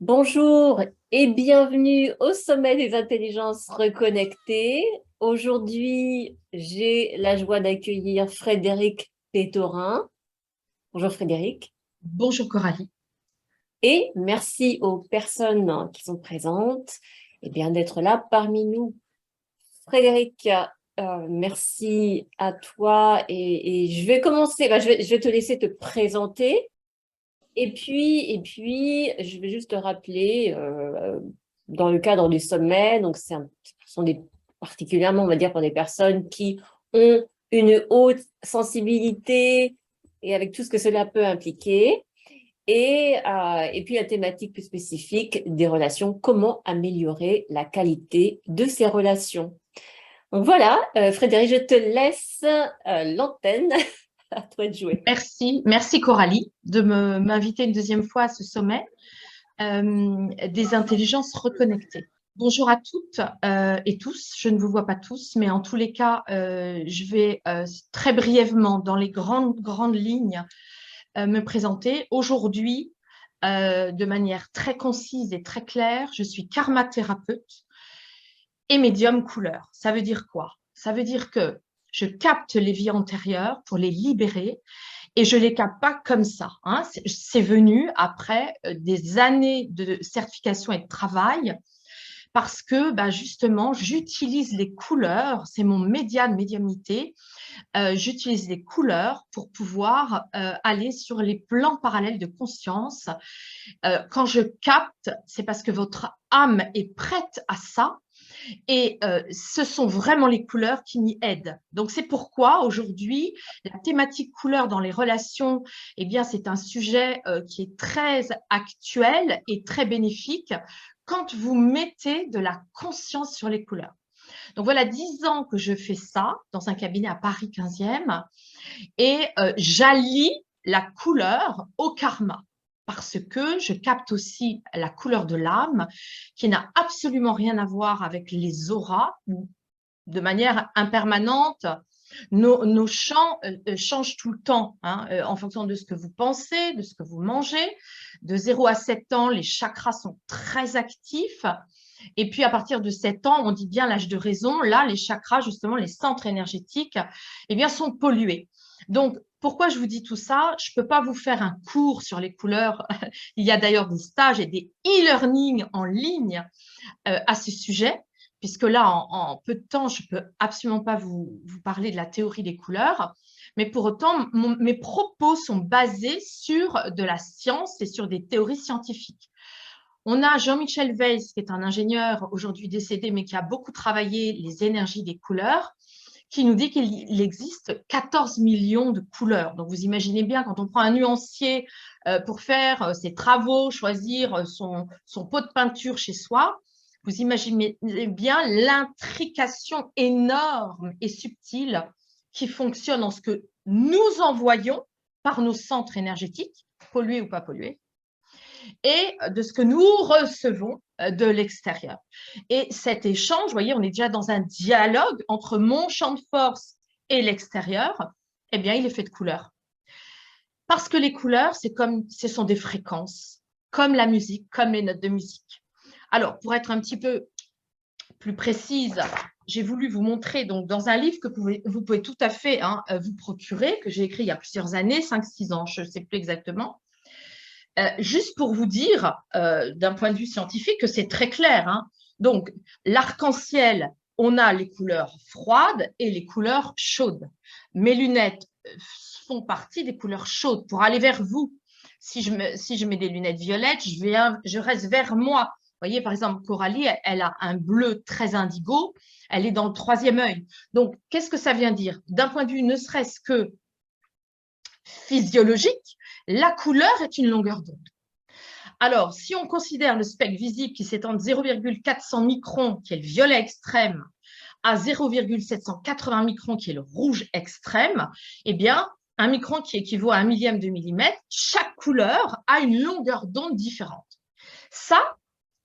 Bonjour et bienvenue au sommet des intelligences reconnectées. Aujourd'hui, j'ai la joie d'accueillir Frédéric Pétorin. Bonjour Frédéric. Bonjour Coralie. Et merci aux personnes qui sont présentes d'être là parmi nous. Frédéric, merci à toi et je vais commencer. Je vais te laisser te présenter. Et puis, je vais juste te rappeler, dans le cadre du sommet, donc ce sont particulièrement, on va dire, pour des personnes qui ont une haute sensibilité et avec tout ce que cela peut impliquer. Et puis la thématique plus spécifique des relations, comment améliorer la qualité de ces relations. Donc voilà, Frédéric, je te laisse l'antenne. À toi de jouer. Merci Coralie de m'inviter une deuxième fois à ce sommet des intelligences reconnectées. Bonjour à toutes et tous. Je ne vous vois pas tous, mais en tous les cas, je vais très brièvement, dans les grandes lignes, me présenter. Aujourd'hui, de manière très concise et très claire, je suis karmathérapeute et médium couleur. Ça veut dire quoi? Ça veut dire que je capte les vies antérieures pour les libérer et je ne les capte pas comme ça. Hein. C'est venu après des années de certification et de travail parce que justement, j'utilise les couleurs, c'est mon média de médiumnité, j'utilise les couleurs pour pouvoir aller sur les plans parallèles de conscience. Quand je capte, c'est parce que votre âme est prête à ça. Et ce sont vraiment les couleurs qui m'y aident. Donc, c'est pourquoi aujourd'hui, la thématique couleur dans les relations, eh bien, c'est un sujet qui est très actuel et très bénéfique quand vous mettez de la conscience sur les couleurs. Donc, voilà 10 ans que je fais ça dans un cabinet à Paris 15e et j'allie la couleur au karma parce que je capte aussi la couleur de l'âme qui n'a absolument rien à voir avec les auras. De manière impermanente, nos champs changent tout le temps hein, en fonction de ce que vous pensez, de ce que vous mangez. De 0 à 7 ans, les chakras sont très actifs. Et puis, à partir de 7 ans, on dit bien l'âge de raison, là, les chakras, justement, les centres énergétiques, eh bien, sont pollués. Donc, pourquoi je vous dis tout ça? Je ne peux pas vous faire un cours sur les couleurs. Il y a d'ailleurs des stages et des e-learning en ligne à ce sujet, puisque là, en peu de temps, je ne peux absolument pas vous parler de la théorie des couleurs. Mais pour autant, mes propos sont basés sur de la science et sur des théories scientifiques. On a Jean-Michel Weiss, qui est un ingénieur aujourd'hui décédé, mais qui a beaucoup travaillé les énergies des couleurs, qui nous dit qu'il existe 14 millions de couleurs. Donc, vous imaginez bien, quand on prend un nuancier pour faire ses travaux, choisir son pot de peinture chez soi, vous imaginez bien l'intrication énorme et subtile qui fonctionne en ce que nous envoyons par nos centres énergétiques, pollués ou pas pollués, et de ce que nous recevons de l'extérieur. Et cet échange, vous voyez, on est déjà dans un dialogue entre mon champ de force et l'extérieur, eh bien, il est fait de couleurs. Parce que les couleurs, ce sont des fréquences, comme la musique, comme les notes de musique. Alors, pour être un petit peu plus précise, j'ai voulu vous montrer donc, dans un livre que vous pouvez tout à fait vous procurer, que j'ai écrit il y a plusieurs années, 5-6 ans, je ne sais plus exactement, juste pour vous dire, d'un point de vue scientifique, que c'est très clair. Hein. Donc, l'arc-en-ciel, on a les couleurs froides et les couleurs chaudes. Mes lunettes font partie des couleurs chaudes. Pour aller vers vous, si je mets des lunettes violettes, je reste vers moi. Vous voyez, par exemple, Coralie, elle a un bleu très indigo, elle est dans le 3e œil. Donc, qu'est-ce que ça vient dire? D'un point de vue ne serait-ce que physiologique, la couleur est une longueur d'onde. Alors, si on considère le spectre visible qui s'étend de 0,400 microns, qui est le violet extrême, à 0,780 microns, qui est le rouge extrême, eh bien, un micron qui équivaut à 1 millième de millimètre, chaque couleur a une longueur d'onde différente. Ça,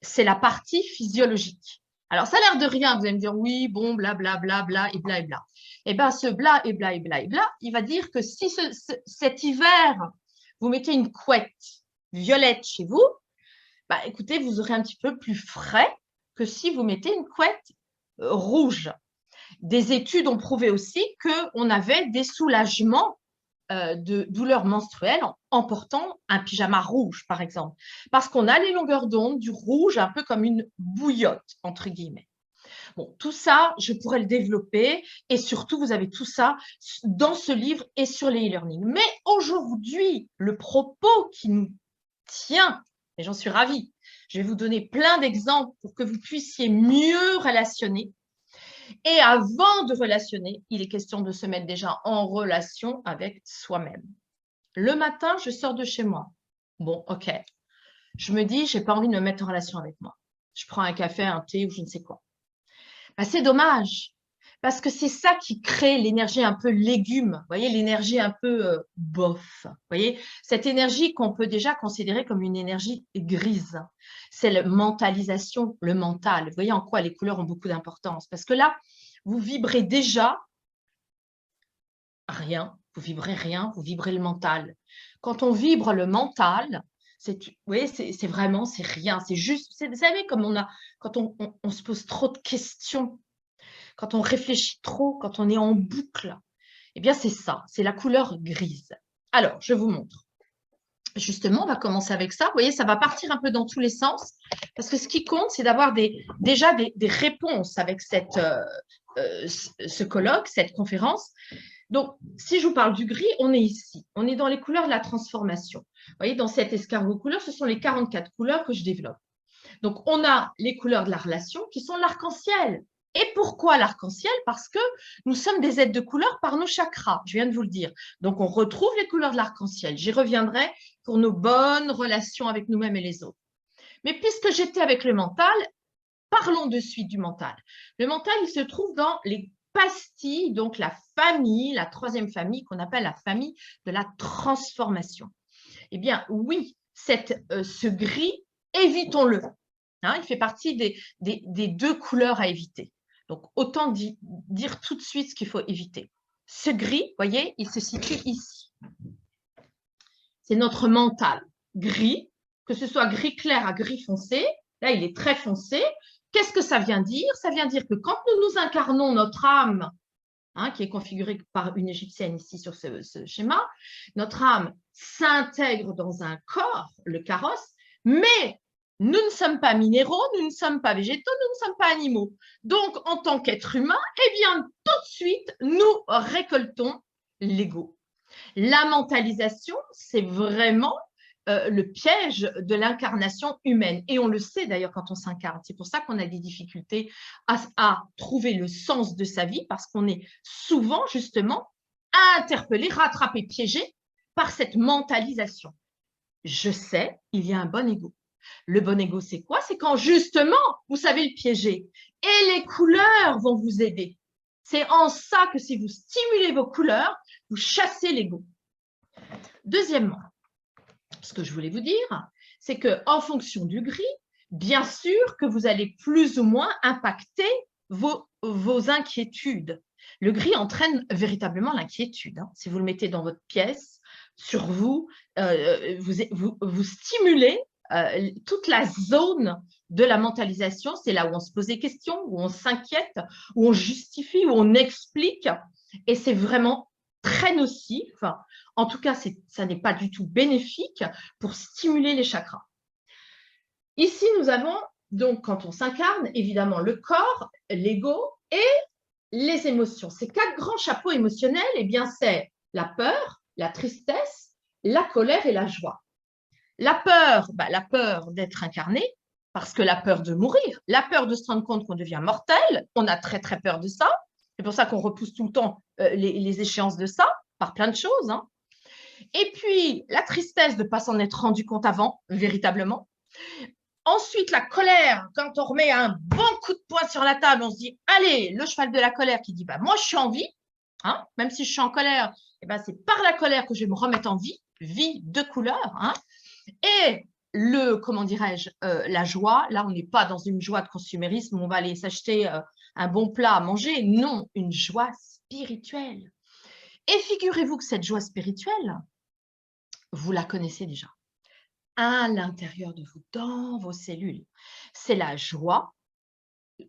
c'est la partie physiologique. Alors, ça a l'air de rien, vous allez me dire, oui, bon, blablabla, bla, et bla, et bla. Eh bien, ce bla, et bla, et bla, et bla, il va dire que si cet hiver, vous mettez une couette violette chez vous, bah, écoutez, vous aurez un petit peu plus frais que si vous mettez une couette rouge. Des études ont prouvé aussi qu'on avait des soulagements de douleurs menstruelles en portant un pyjama rouge, par exemple, parce qu'on a les longueurs d'onde du rouge un peu comme une bouillotte, entre guillemets. Bon, tout ça, je pourrais le développer et surtout, vous avez tout ça dans ce livre et sur les e-learning. Mais aujourd'hui, le propos qui nous tient, et j'en suis ravie, je vais vous donner plein d'exemples pour que vous puissiez mieux relationner. Et avant de relationner, il est question de se mettre déjà en relation avec soi-même. Le matin, je sors de chez moi. Bon, ok. Je me dis, je n'ai pas envie de me mettre en relation avec moi. Je prends un café, un thé ou je ne sais quoi. Ben, c'est dommage, parce que c'est ça qui crée l'énergie un peu légume, vous voyez, l'énergie un peu bof. Vous voyez, cette énergie qu'on peut déjà considérer comme une énergie grise. C'est la mentalisation, le mental. Vous voyez en quoi les couleurs ont beaucoup d'importance. Parce que là, vous vibrez déjà rien, vous vibrez rien, vous vibrez le mental. Quand on vibre le mental, c'est vraiment, c'est rien, c'est juste, vous savez, comme quand on se pose trop de questions, quand on réfléchit trop, quand on est en boucle, eh bien c'est ça, c'est la couleur grise. Alors, je vous montre. Justement, on va commencer avec ça. Vous voyez, ça va partir un peu dans tous les sens, parce que ce qui compte, c'est d'avoir déjà des réponses avec ce colloque, cette conférence. Donc, si je vous parle du gris, on est ici. On est dans les couleurs de la transformation. Vous voyez, dans cet escargot couleur, ce sont les 44 couleurs que je développe. Donc, on a les couleurs de la relation qui sont l'arc-en-ciel. Et pourquoi l'arc-en-ciel? Parce que nous sommes des êtres de couleur par nos chakras, je viens de vous le dire. Donc, on retrouve les couleurs de l'arc-en-ciel. J'y reviendrai pour nos bonnes relations avec nous-mêmes et les autres. Mais puisque j'étais avec le mental, parlons de suite du mental. Le mental, il se trouve dans les pastilles, donc la famille, la troisième famille qu'on appelle la famille de la transformation. Eh bien, oui, ce gris, évitons-le. Hein, il fait partie des deux couleurs à éviter. Donc, autant dire tout de suite ce qu'il faut éviter. Ce gris, vous voyez, il se situe ici. C'est notre mental. Gris, que ce soit gris clair à gris foncé, là, il est très foncé. Qu'est-ce que ça vient dire? Ça vient dire que quand nous nous incarnons notre âme, hein, qui est configurée par une égyptienne ici sur ce schéma, notre âme s'intègre dans un corps, le carrosse, mais nous ne sommes pas minéraux, nous ne sommes pas végétaux, nous ne sommes pas animaux. Donc, en tant qu'être humain, eh bien, tout de suite, nous récoltons l'ego. La mentalisation, c'est vraiment le piège de l'incarnation humaine. Et on le sait d'ailleurs quand on s'incarne. C'est pour ça qu'on a des difficultés à trouver le sens de sa vie, parce qu'on est souvent justement interpellé, rattrapé, piégé par cette mentalisation. Je sais, il y a un bon ego. Le bon ego, c'est quoi? C'est quand justement, vous savez le piéger. Et les couleurs vont vous aider. C'est en ça que si vous stimulez vos couleurs, vous chassez l'ego. Deuxièmement, ce que je voulais vous dire, c'est qu'en fonction du gris, bien sûr que vous allez plus ou moins impacter vos inquiétudes. Le gris entraîne véritablement l'inquiétude. Hein. Si vous le mettez dans votre pièce, sur vous, vous stimulez toute la zone de la mentalisation. C'est là où on se pose des questions, où on s'inquiète, où on justifie, où on explique. Et c'est vraiment très nocif. En tout cas, ça n'est pas du tout bénéfique pour stimuler les chakras. Ici, nous avons donc, quand on s'incarne, évidemment, le corps, l'ego et les émotions. Ces 4 grands chapeaux émotionnels, eh bien, c'est la peur, la tristesse, la colère et la joie. La peur d'être incarné, parce que la peur de mourir, la peur de se rendre compte qu'on devient mortel, on a très, très peur de ça. C'est pour ça qu'on repousse tout le temps les échéances de ça, par plein de choses. Hein. Et puis, la tristesse de ne pas s'en être rendu compte avant, véritablement. Ensuite, la colère, quand on remet un bon coup de poing sur la table, on se dit, allez, le cheval de la colère qui dit, bah, moi, je suis en vie, hein, même si je suis en colère, eh ben, c'est par la colère que je vais me remettre en vie, vie de couleur. Hein. Et comment dirais-je, la joie, là, on n'est pas dans une joie de consumérisme, on va aller s'acheter un bon plat à manger. Non, une joie spirituelle. Et figurez-vous que cette joie spirituelle, vous la connaissez déjà. à l'intérieur de vous, dans vos cellules. C'est la joie,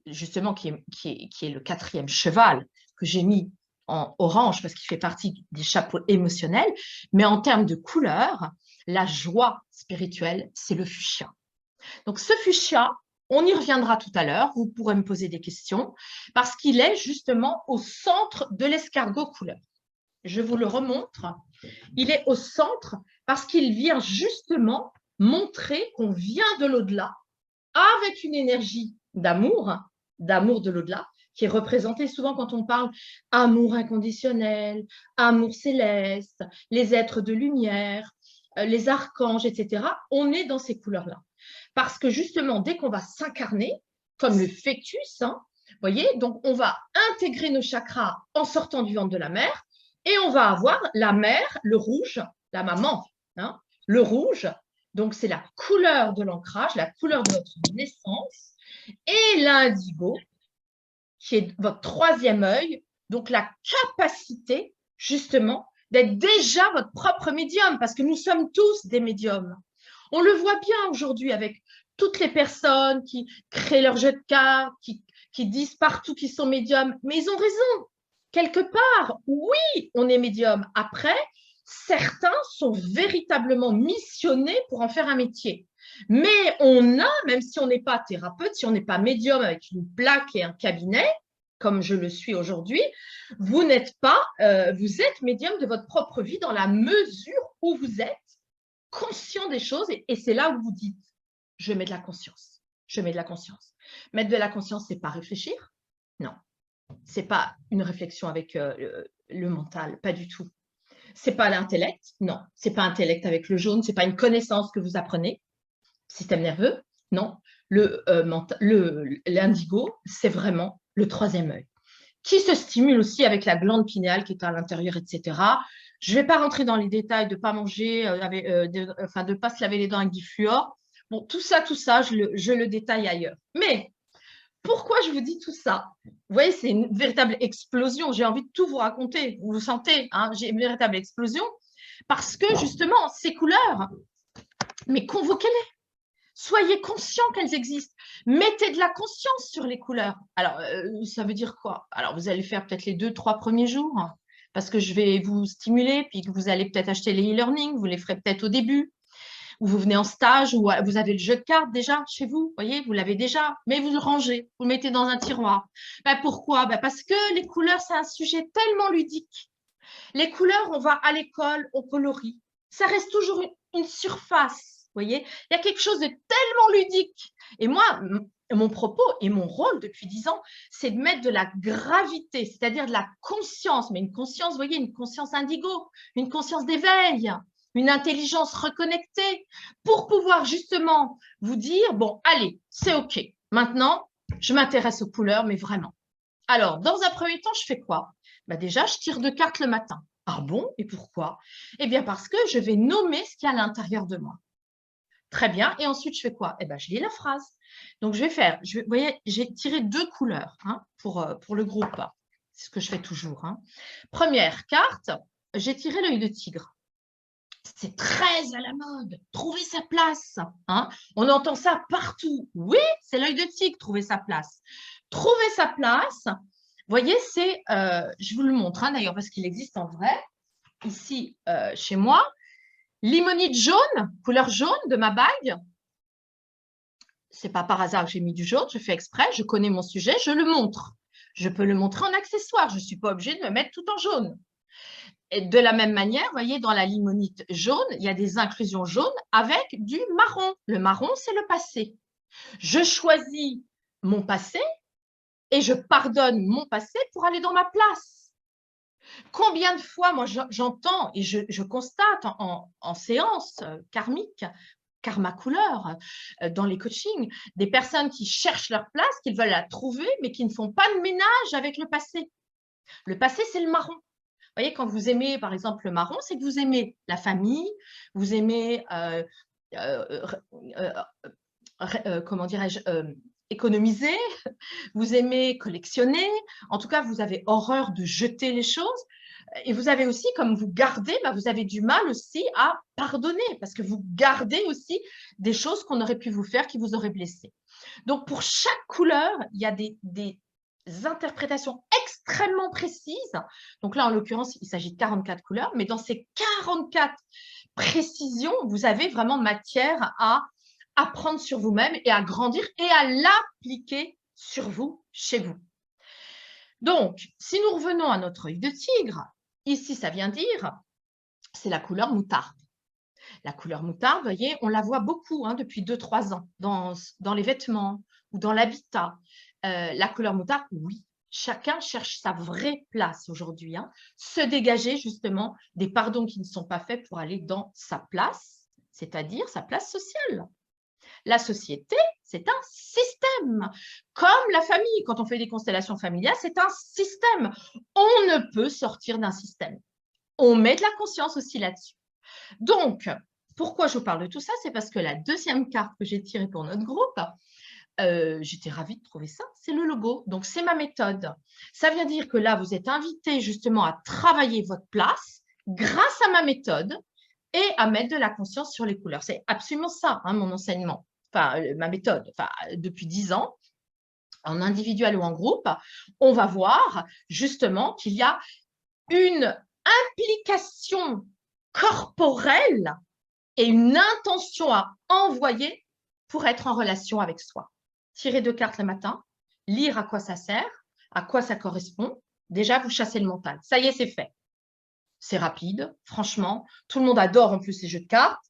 justement, qui est le 4e cheval que j'ai mis en orange parce qu'il fait partie des chapeaux émotionnels. Mais en termes de couleur, la joie spirituelle, c'est le fuchsia. Donc, ce fuchsia, on y reviendra tout à l'heure. Vous pourrez me poser des questions parce qu'il est justement au centre de l'escargot couleur. Je vous le remontre. Il est au centre parce qu'il vient justement montrer qu'on vient de l'au-delà avec une énergie d'amour de l'au-delà, qui est représentée souvent quand on parle amour inconditionnel, amour céleste, les êtres de lumière, les archanges, etc. On est dans ces couleurs-là. Parce que justement, dès qu'on va s'incarner, comme le fœtus, vous voyez, donc on va intégrer nos chakras en sortant du ventre de la mère, et on va avoir la mère, le rouge, la maman, le rouge, donc c'est la couleur de l'ancrage, la couleur de votre naissance, et l'indigo, qui est votre 3e œil, donc la capacité justement d'être déjà votre propre médium, parce que nous sommes tous des médiums. On le voit bien aujourd'hui avec toutes les personnes qui créent leur jeu de cartes, qui disent partout qu'ils sont médiums, mais ils ont raison. Quelque part, oui, on est médium. Après, certains sont véritablement missionnés pour en faire un métier. Mais on a, même si on n'est pas thérapeute, si on n'est pas médium avec une plaque et un cabinet, comme je le suis aujourd'hui, vous n'êtes pas, vous êtes médium de votre propre vie dans la mesure où vous êtes conscient des choses et c'est là où vous dites, je mets de la conscience, je mets de la conscience. Mettre de la conscience, c'est pas réfléchir, non. C'est pas une réflexion avec le mental, pas du tout. C'est pas l'intellect, non. C'est pas intellect avec le jaune, c'est pas une connaissance que vous apprenez. Système nerveux, non. L'indigo, c'est vraiment le 3e œil, qui se stimule aussi avec la glande pinéale qui est à l'intérieur, etc. Je ne vais pas rentrer dans les détails de ne pas manger, de ne pas se laver les dents avec du fluor. Bon, tout ça, je le détaille ailleurs. Mais pourquoi je vous dis tout ça? Vous voyez, c'est une véritable explosion. J'ai envie de tout vous raconter. Vous sentez, j'ai une véritable explosion parce que justement, ces couleurs, mais convoquez-les. Soyez conscients qu'elles existent. Mettez de la conscience sur les couleurs. Alors, ça veut dire quoi? Alors, vous allez faire peut-être les 2-3 premiers jours parce que je vais vous stimuler, puis que vous allez peut-être acheter les e-learning, vous les ferez peut-être au début, ou vous venez en stage, ou vous avez le jeu de cartes déjà chez vous, vous voyez, vous l'avez déjà, mais vous le rangez, vous le mettez dans un tiroir. Pourquoi? Parce que les couleurs, c'est un sujet tellement ludique. Les couleurs, on va à l'école, on colorie. Ça reste toujours une surface, vous voyez. Il y a quelque chose de tellement ludique. Et moi, mon propos et mon rôle depuis 10 ans, c'est de mettre de la gravité, c'est-à-dire de la conscience, mais une conscience, vous voyez, une conscience indigo, une conscience d'éveil, une intelligence reconnectée, pour pouvoir justement vous dire, bon, allez, c'est OK. Maintenant, je m'intéresse aux couleurs, mais vraiment. Alors, dans un premier temps, je fais quoi? Déjà, je tire 2 cartes le matin. Ah bon? Et pourquoi? Eh bien, parce que je vais nommer ce qu'il y a à l'intérieur de moi. Très bien. Et ensuite, je fais quoi? Je lis la phrase. Donc, vous voyez, j'ai tiré 2 couleurs pour le groupe. C'est ce que je fais toujours. Première carte, j'ai tiré l'œil de tigre. C'est très à la mode. Trouver sa place. On entend ça partout. Oui, c'est l'œil de tigre, trouver sa place. Trouver sa place, vous voyez, c'est, je vous le montre d'ailleurs parce qu'il existe en vrai, ici chez moi, limonite jaune, couleur jaune de ma bague. C'est pas par hasard que j'ai mis du jaune, je fais exprès, je connais mon sujet, je le montre. Je peux le montrer en accessoire, je ne suis pas obligée de me mettre tout en jaune. Et de la même manière, vous voyez, dans la limonite jaune, il y a des inclusions jaunes avec du marron. Le marron, c'est le passé. Je choisis mon passé et je pardonne mon passé pour aller dans ma place. Combien de fois, moi, j'entends et je constate en séance karmique, karma couleur, dans les coachings, des personnes qui cherchent leur place, qui veulent la trouver, mais qui ne font pas de ménage avec le passé. Le passé, c'est le marron. Vous voyez, quand vous aimez, par exemple, le marron, c'est que vous aimez la famille, vous aimez, comment dirais-je, économiser, vous aimez collectionner, en tout cas, vous avez horreur de jeter les choses. Et vous avez aussi, comme vous gardez, vous avez du mal aussi à pardonner parce que vous gardez aussi des choses qu'on aurait pu vous faire qui vous auraient blessé. Donc, pour chaque couleur, il y a des interprétations extrêmement précises. Donc là, en l'occurrence, il s'agit de 44 couleurs, mais dans ces 44 précisions, vous avez vraiment matière à apprendre sur vous-même et à grandir et à l'appliquer sur vous, chez vous. Donc, si nous revenons à notre œil de tigre, ici, ça vient dire, c'est la couleur moutarde. La couleur moutarde, vous voyez, on la voit beaucoup depuis 2-3 ans dans les vêtements ou dans l'habitat. La couleur moutarde, oui, chacun cherche sa vraie place aujourd'hui. Se dégager justement des pardons qui ne sont pas faits pour aller dans sa place, c'est-à-dire sa place sociale. La société, c'est un système. Comme la famille, quand on fait des constellations familiales, c'est un système. On ne peut sortir d'un système. On met de la conscience aussi là-dessus. Donc, pourquoi je vous parle de tout ça? C'est parce que la deuxième carte que j'ai tirée pour notre groupe, j'étais ravie de trouver ça, c'est le logo. Donc, c'est ma méthode. Ça veut dire que là, vous êtes invité justement à travailler votre place grâce à ma méthode et à mettre de la conscience sur les couleurs. C'est absolument ça, mon enseignement, ma méthode. Depuis 10 ans, en individuel ou en groupe, on va voir justement qu'il y a une implication corporelle et une intention à envoyer pour être en relation avec soi. Tirer 2 cartes le matin, lire à quoi ça sert, à quoi ça correspond. Déjà, vous chassez le mental. Ça y est, c'est fait. C'est rapide, franchement. Tout le monde adore en plus les jeux de cartes.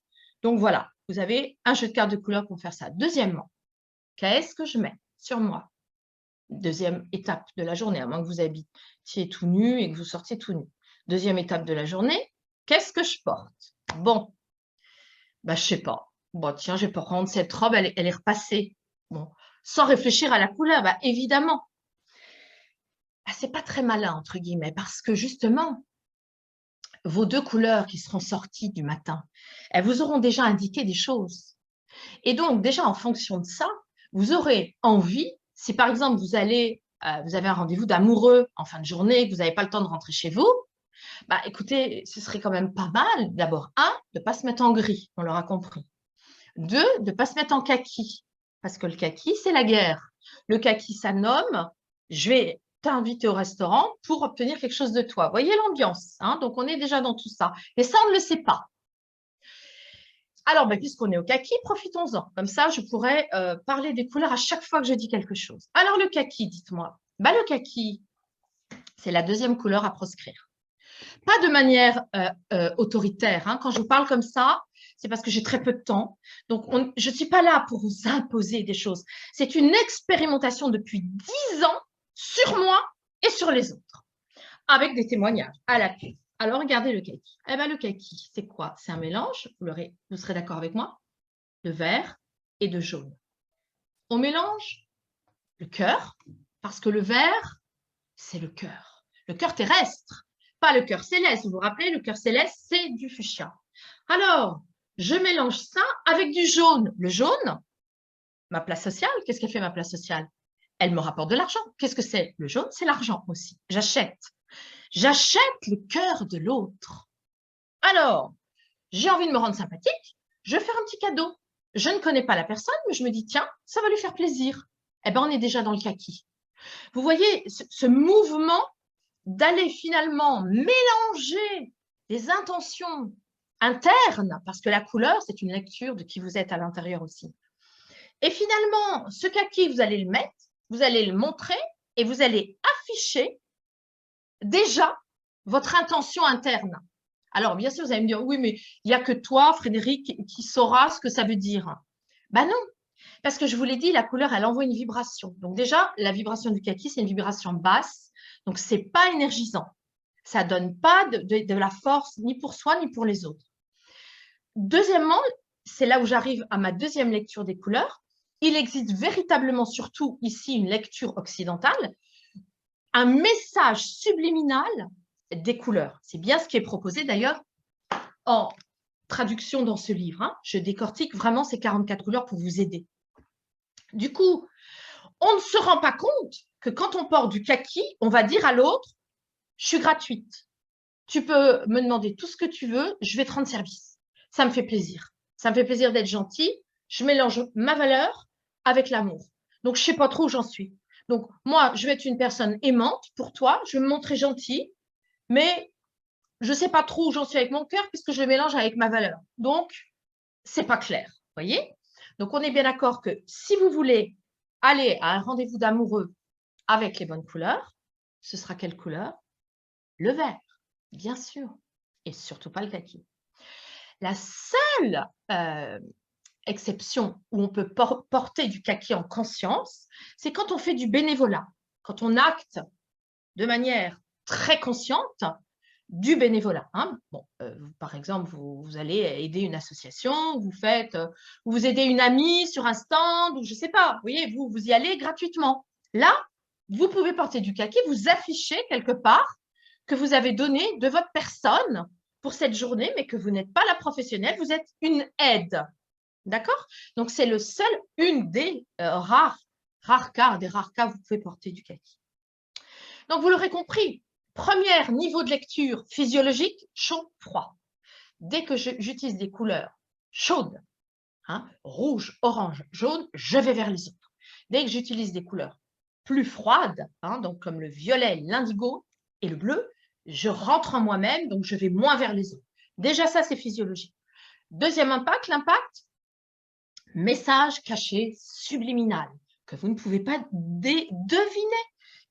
Donc voilà, vous avez un jeu de cartes de couleurs pour faire ça. Deuxièmement, qu'est-ce que je mets sur moi? Deuxième étape de la journée, à moins que vous habitiez tout nu et que vous sortiez tout nu. Deuxième étape de la journée, qu'est-ce que je porte? Bon, je ne sais pas. Bon, tiens, je vais prendre cette robe, elle est repassée. Bon, sans réfléchir à la couleur, évidemment. Ce n'est pas très malin, entre guillemets, parce que justement, vos 2 couleurs qui seront sorties du matin, elles vous auront déjà indiqué des choses. Et donc, déjà, en fonction de ça, vous aurez envie, si par exemple, vous avez un rendez-vous d'amoureux en fin de journée, que vous n'avez pas le temps de rentrer chez vous, écoutez, ce serait quand même pas mal, d'abord, 1, de ne pas se mettre en gris, on l'aura compris. 2, de ne pas se mettre en kaki, parce que le kaki, c'est la guerre. Le kaki, ça nomme, je vais t'inviter au restaurant pour obtenir quelque chose de toi. Vous voyez l'ambiance, donc on est déjà dans tout ça. Et ça, on ne le sait pas. Alors, puisqu'on est au kaki, profitons-en. Comme ça, je pourrais parler des couleurs à chaque fois que je dis quelque chose. Alors, le kaki, dites-moi. Le kaki, c'est la deuxième couleur à proscrire. Pas de manière autoritaire. Quand je vous parle comme ça, c'est parce que j'ai très peu de temps. Donc, je ne suis pas là pour vous imposer des choses. C'est une expérimentation depuis 10 ans sur moi et sur les autres, avec des témoignages à l'appui. Alors, regardez le kaki. Le kaki, c'est quoi? C'est un mélange, vous serez d'accord avec moi, de vert et de jaune. On mélange le cœur, parce que le vert, c'est le cœur terrestre, pas le cœur céleste. Vous vous rappelez, le cœur céleste, c'est du fuchsia. Alors, je mélange ça avec du jaune. Le jaune, ma place sociale, qu'est-ce qu'elle fait ma place sociale? Elle me rapporte de l'argent. Qu'est-ce que c'est? Le jaune, c'est l'argent aussi. J'achète le cœur de l'autre. Alors, j'ai envie de me rendre sympathique, je vais faire un petit cadeau. Je ne connais pas la personne, mais je me dis, tiens, ça va lui faire plaisir. On est déjà dans le kaki. Vous voyez ce mouvement d'aller finalement mélanger les intentions internes, parce que la couleur, c'est une lecture de qui vous êtes à l'intérieur aussi. Et finalement, ce kaki, vous allez le mettre, vous allez le montrer et vous allez afficher déjà votre intention interne. Alors, bien sûr, vous allez me dire, oui, mais il n'y a que toi, Frédéric, qui saura ce que ça veut dire. Non, parce que je vous l'ai dit, la couleur, elle envoie une vibration. Donc déjà, la vibration du kaki, c'est une vibration basse, donc ce n'est pas énergisant. Ça ne donne pas de la force ni pour soi, ni pour les autres. Deuxièmement, c'est là où j'arrive à ma deuxième lecture des couleurs. Il existe véritablement, surtout ici, une lecture occidentale, un message subliminal des couleurs. C'est bien ce qui est proposé d'ailleurs en traduction dans ce livre. Je décortique vraiment ces 44 couleurs pour vous aider. Du coup, on ne se rend pas compte que quand on porte du kaki, on va dire à l'autre, je suis gratuite. Tu peux me demander tout ce que tu veux, je vais te rendre service. Ça me fait plaisir. Ça me fait plaisir d'être gentil. Je mélange ma valeur avec l'amour. Donc, je ne sais pas trop où j'en suis. Donc, moi, je vais être une personne aimante pour toi. Je vais me montrer gentille, mais je ne sais pas trop où j'en suis avec mon cœur puisque je le mélange avec ma valeur. Donc, ce n'est pas clair. Voyez? Donc, on est bien d'accord que si vous voulez aller à un rendez-vous d'amoureux avec les bonnes couleurs, ce sera quelle couleur? Le vert, bien sûr. Et surtout pas le kaki. La seule exception où on peut porter du kaki en conscience, c'est quand on fait du bénévolat, quand on acte de manière très consciente du bénévolat. Hein. Bon, par exemple, vous allez aider une association, vous aidez une amie sur un stand, ou je ne sais pas, vous voyez, vous y allez gratuitement. Là, vous pouvez porter du kaki, vous affichez quelque part que vous avez donné de votre personne pour cette journée, mais que vous n'êtes pas la professionnelle, vous êtes une aide. D'accord? Donc, c'est une des rares cas où vous pouvez porter du kaki. Donc, vous l'aurez compris, premier niveau de lecture physiologique, chaud-froid. Dès que j'utilise des couleurs chaudes, hein, rouge, orange, jaune, je vais vers les autres. Dès que j'utilise des couleurs plus froides, hein, donc comme le violet, l'indigo et le bleu, je rentre en moi-même, donc je vais moins vers les autres. Déjà, ça, c'est physiologique. Deuxième impact, l'impact, message caché subliminal, que vous ne pouvez pas deviner.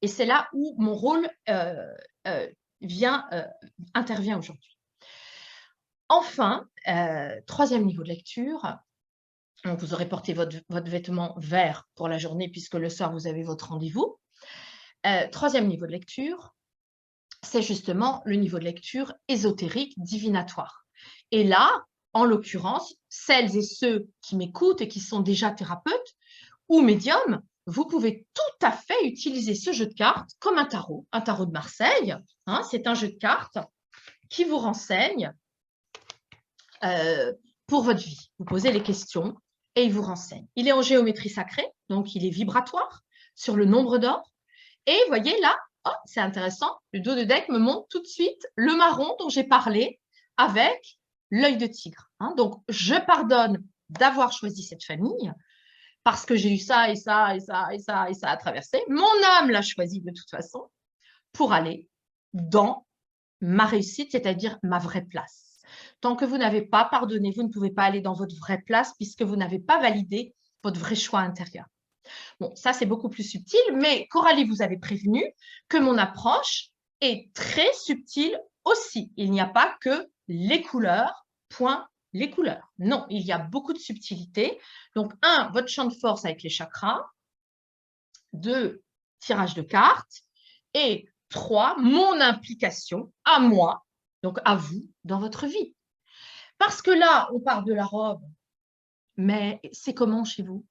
Et c'est là où mon rôle intervient aujourd'hui. Enfin, troisième niveau de lecture, donc vous aurez porté votre vêtement vert pour la journée puisque le soir, vous avez votre rendez-vous. Troisième niveau de lecture, c'est justement le niveau de lecture ésotérique divinatoire. Et là, en l'occurrence, celles et ceux qui m'écoutent et qui sont déjà thérapeutes ou médiums, vous pouvez tout à fait utiliser ce jeu de cartes comme un tarot de Marseille. Hein, c'est un jeu de cartes qui vous renseigne pour votre vie. Vous posez les questions et il vous renseigne. Il est en géométrie sacrée, donc il est vibratoire sur le nombre d'or. Et vous voyez là, oh, c'est intéressant, le dos de deck me montre tout de suite le marron dont j'ai parlé avec l'œil de tigre. Hein. Donc, je pardonne d'avoir choisi cette famille parce que j'ai eu ça et ça et ça et ça et ça à traverser. Mon âme l'a choisi de toute façon pour aller dans ma réussite, c'est-à-dire ma vraie place. Tant que vous n'avez pas pardonné, vous ne pouvez pas aller dans votre vraie place puisque vous n'avez pas validé votre vrai choix intérieur. Bon, ça, c'est beaucoup plus subtil, mais Coralie vous avait prévenu que mon approche est très subtile aussi. Il n'y a pas que les couleurs, point, les couleurs. Non, il y a beaucoup de subtilité. Donc, 1, votre champ de force avec les chakras. 2, tirage de cartes. Et 3, mon implication à moi, donc à vous, dans votre vie. Parce que là, on parle de la robe, mais c'est comment chez vous?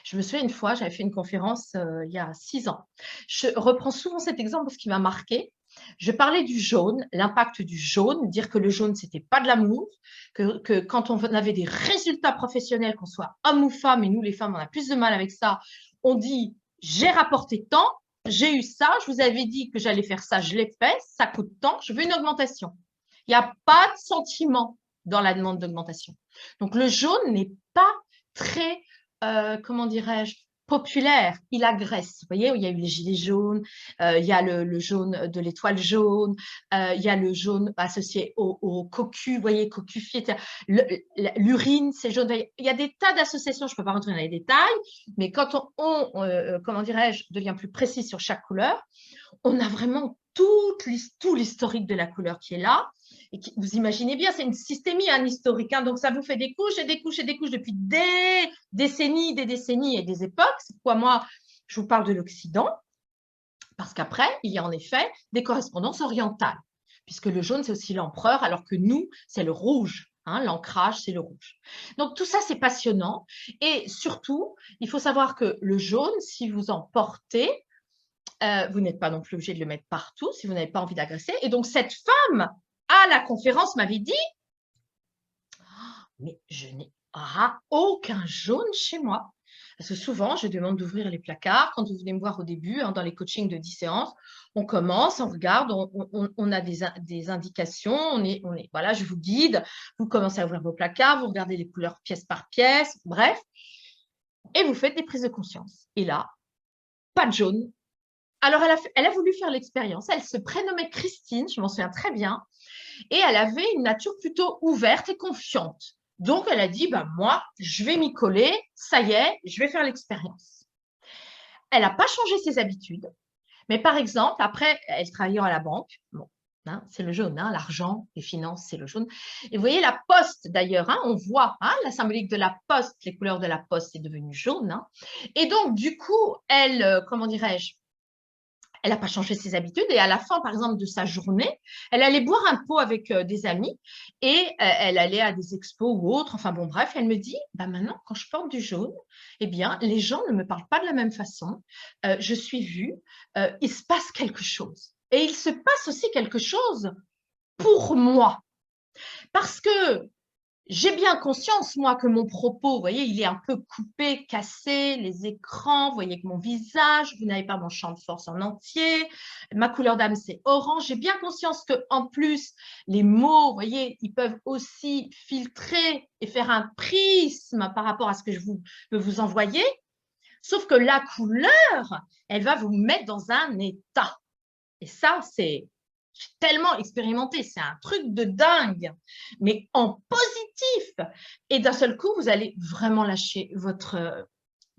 Je me souviens une fois, j'avais fait une conférence il y a 6 ans. Je reprends souvent cet exemple parce qu'il m'a marqué. Je parlais du jaune, l'impact du jaune, dire que le jaune, ce n'était pas de l'amour, que quand on avait des résultats professionnels, qu'on soit homme ou femme, et nous les femmes, on a plus de mal avec ça, on dit j'ai rapporté tant, j'ai eu ça, je vous avais dit que j'allais faire ça, je l'ai fait, ça coûte tant, je veux une augmentation. Il n'y a pas de sentiment dans la demande d'augmentation. Donc le jaune n'est pas très comment dirais-je, populaire, il agresse. Vous voyez, il y a eu les gilets jaunes, il y a le jaune de l'étoile jaune, il y a le jaune associé au cocu, vous voyez, cocufié, l'urine, c'est jaune. Il y a des tas d'associations, je ne peux pas rentrer dans les détails, mais quand comment dirais-je, devient plus précis sur chaque couleur, on a vraiment tout l'historique de la couleur qui est là. Et vous imaginez bien, c'est une systémie, un historique. Hein, donc, ça vous fait des couches et des couches et des couches depuis des décennies et des époques. C'est pourquoi moi, je vous parle de l'Occident. Parce qu'après, il y a en effet des correspondances orientales. Puisque le jaune, c'est aussi l'empereur, alors que nous, c'est le rouge. Hein, l'ancrage, c'est le rouge. Donc, tout ça, c'est passionnant. Et surtout, il faut savoir que le jaune, si vous en portez, vous n'êtes pas non plus obligé de le mettre partout si vous n'avez pas envie d'agresser. Et donc, cette femme à la conférence m'avait dit « Mais je n'ai aucun jaune chez moi. » Parce que souvent, je demande d'ouvrir les placards. Quand vous venez me voir au début, hein, dans les coachings de 10 séances, on commence, on regarde, on a des indications, voilà, je vous guide, vous commencez à ouvrir vos placards, vous regardez les couleurs pièce par pièce, bref, et vous faites des prises de conscience. Et là, pas de jaune. Alors, elle a voulu faire l'expérience. Elle se prénommait Christine, je m'en souviens très bien, et elle avait une nature plutôt ouverte et confiante. Donc, elle a dit, bah, moi, je vais m'y coller, ça y est, je vais faire l'expérience. Elle n'a pas changé ses habitudes, mais par exemple, après, elle travaillait à la banque. Bon, hein, c'est le jaune, hein, l'argent, les finances, c'est le jaune. Et vous voyez, la poste, d'ailleurs, hein, on voit hein, la symbolique de la poste, les couleurs de la poste, c'est devenu jaune. Hein. Et donc, du coup, elle, comment dirais-je, elle n'a pas changé ses habitudes et à la fin, par exemple, de sa journée, elle allait boire un pot avec des amis et elle allait à des expos ou autres. Enfin bon, bref, elle me dit, bah maintenant, quand je porte du jaune, eh bien, les gens ne me parlent pas de la même façon. Je suis vue, il se passe quelque chose. Et il se passe aussi quelque chose pour moi. Parce que j'ai bien conscience, moi, que mon propos, vous voyez, il est un peu coupé, cassé, les écrans, vous voyez que mon visage, vous n'avez pas mon champ de force en entier, ma couleur d'âme, c'est orange. J'ai bien conscience qu'en plus, les mots, vous voyez, ils peuvent aussi filtrer et faire un prisme par rapport à ce que je peux vous envoyer. Sauf que la couleur, elle va vous mettre dans un état. Et ça, j'ai tellement expérimenté, c'est un truc de dingue, mais en positif. Et d'un seul coup, vous allez vraiment lâcher votre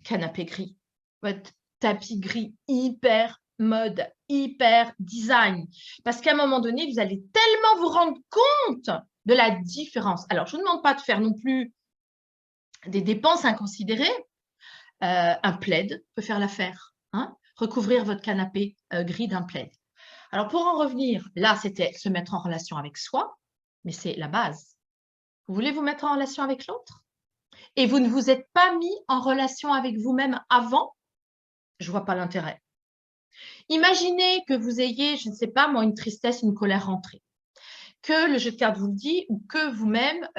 canapé gris, votre tapis gris hyper mode, hyper design. Parce qu'à un moment donné, vous allez tellement vous rendre compte de la différence. Alors, je ne vous demande pas de faire non plus des dépenses inconsidérées. Un plaid peut faire l'affaire. Hein, recouvrir votre canapé gris d'un plaid. Alors, pour en revenir, là, c'était se mettre en relation avec soi, mais c'est la base. Vous voulez vous mettre en relation avec l'autre et vous ne vous êtes pas mis en relation avec vous-même avant, je ne vois pas l'intérêt. Imaginez que vous ayez, je ne sais pas, moi, une tristesse, une colère rentrée, que le jeu de cartes vous le dit ou que vous-même,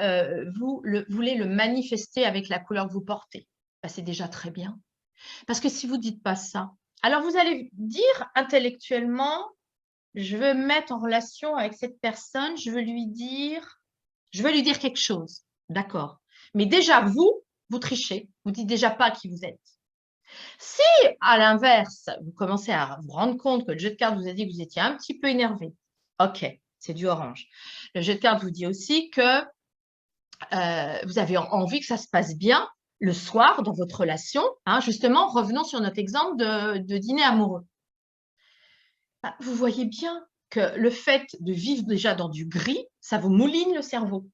vous voulez le manifester avec la couleur que vous portez. Ben, c'est déjà très bien. Parce que si vous ne dites pas ça, alors vous allez dire intellectuellement, je veux me mettre en relation avec cette personne, je veux lui dire quelque chose. D'accord. Mais déjà, vous trichez. Vous ne dites déjà pas qui vous êtes. Si, à l'inverse, vous commencez à vous rendre compte que le jeu de cartes vous a dit que vous étiez un petit peu énervé, ok, c'est du orange. Le jeu de cartes vous dit aussi que vous avez envie que ça se passe bien le soir dans votre relation. Hein, justement, revenons sur notre exemple de dîner amoureux. Bah, vous voyez bien que le fait de vivre déjà dans du gris, ça vous mouline le cerveau.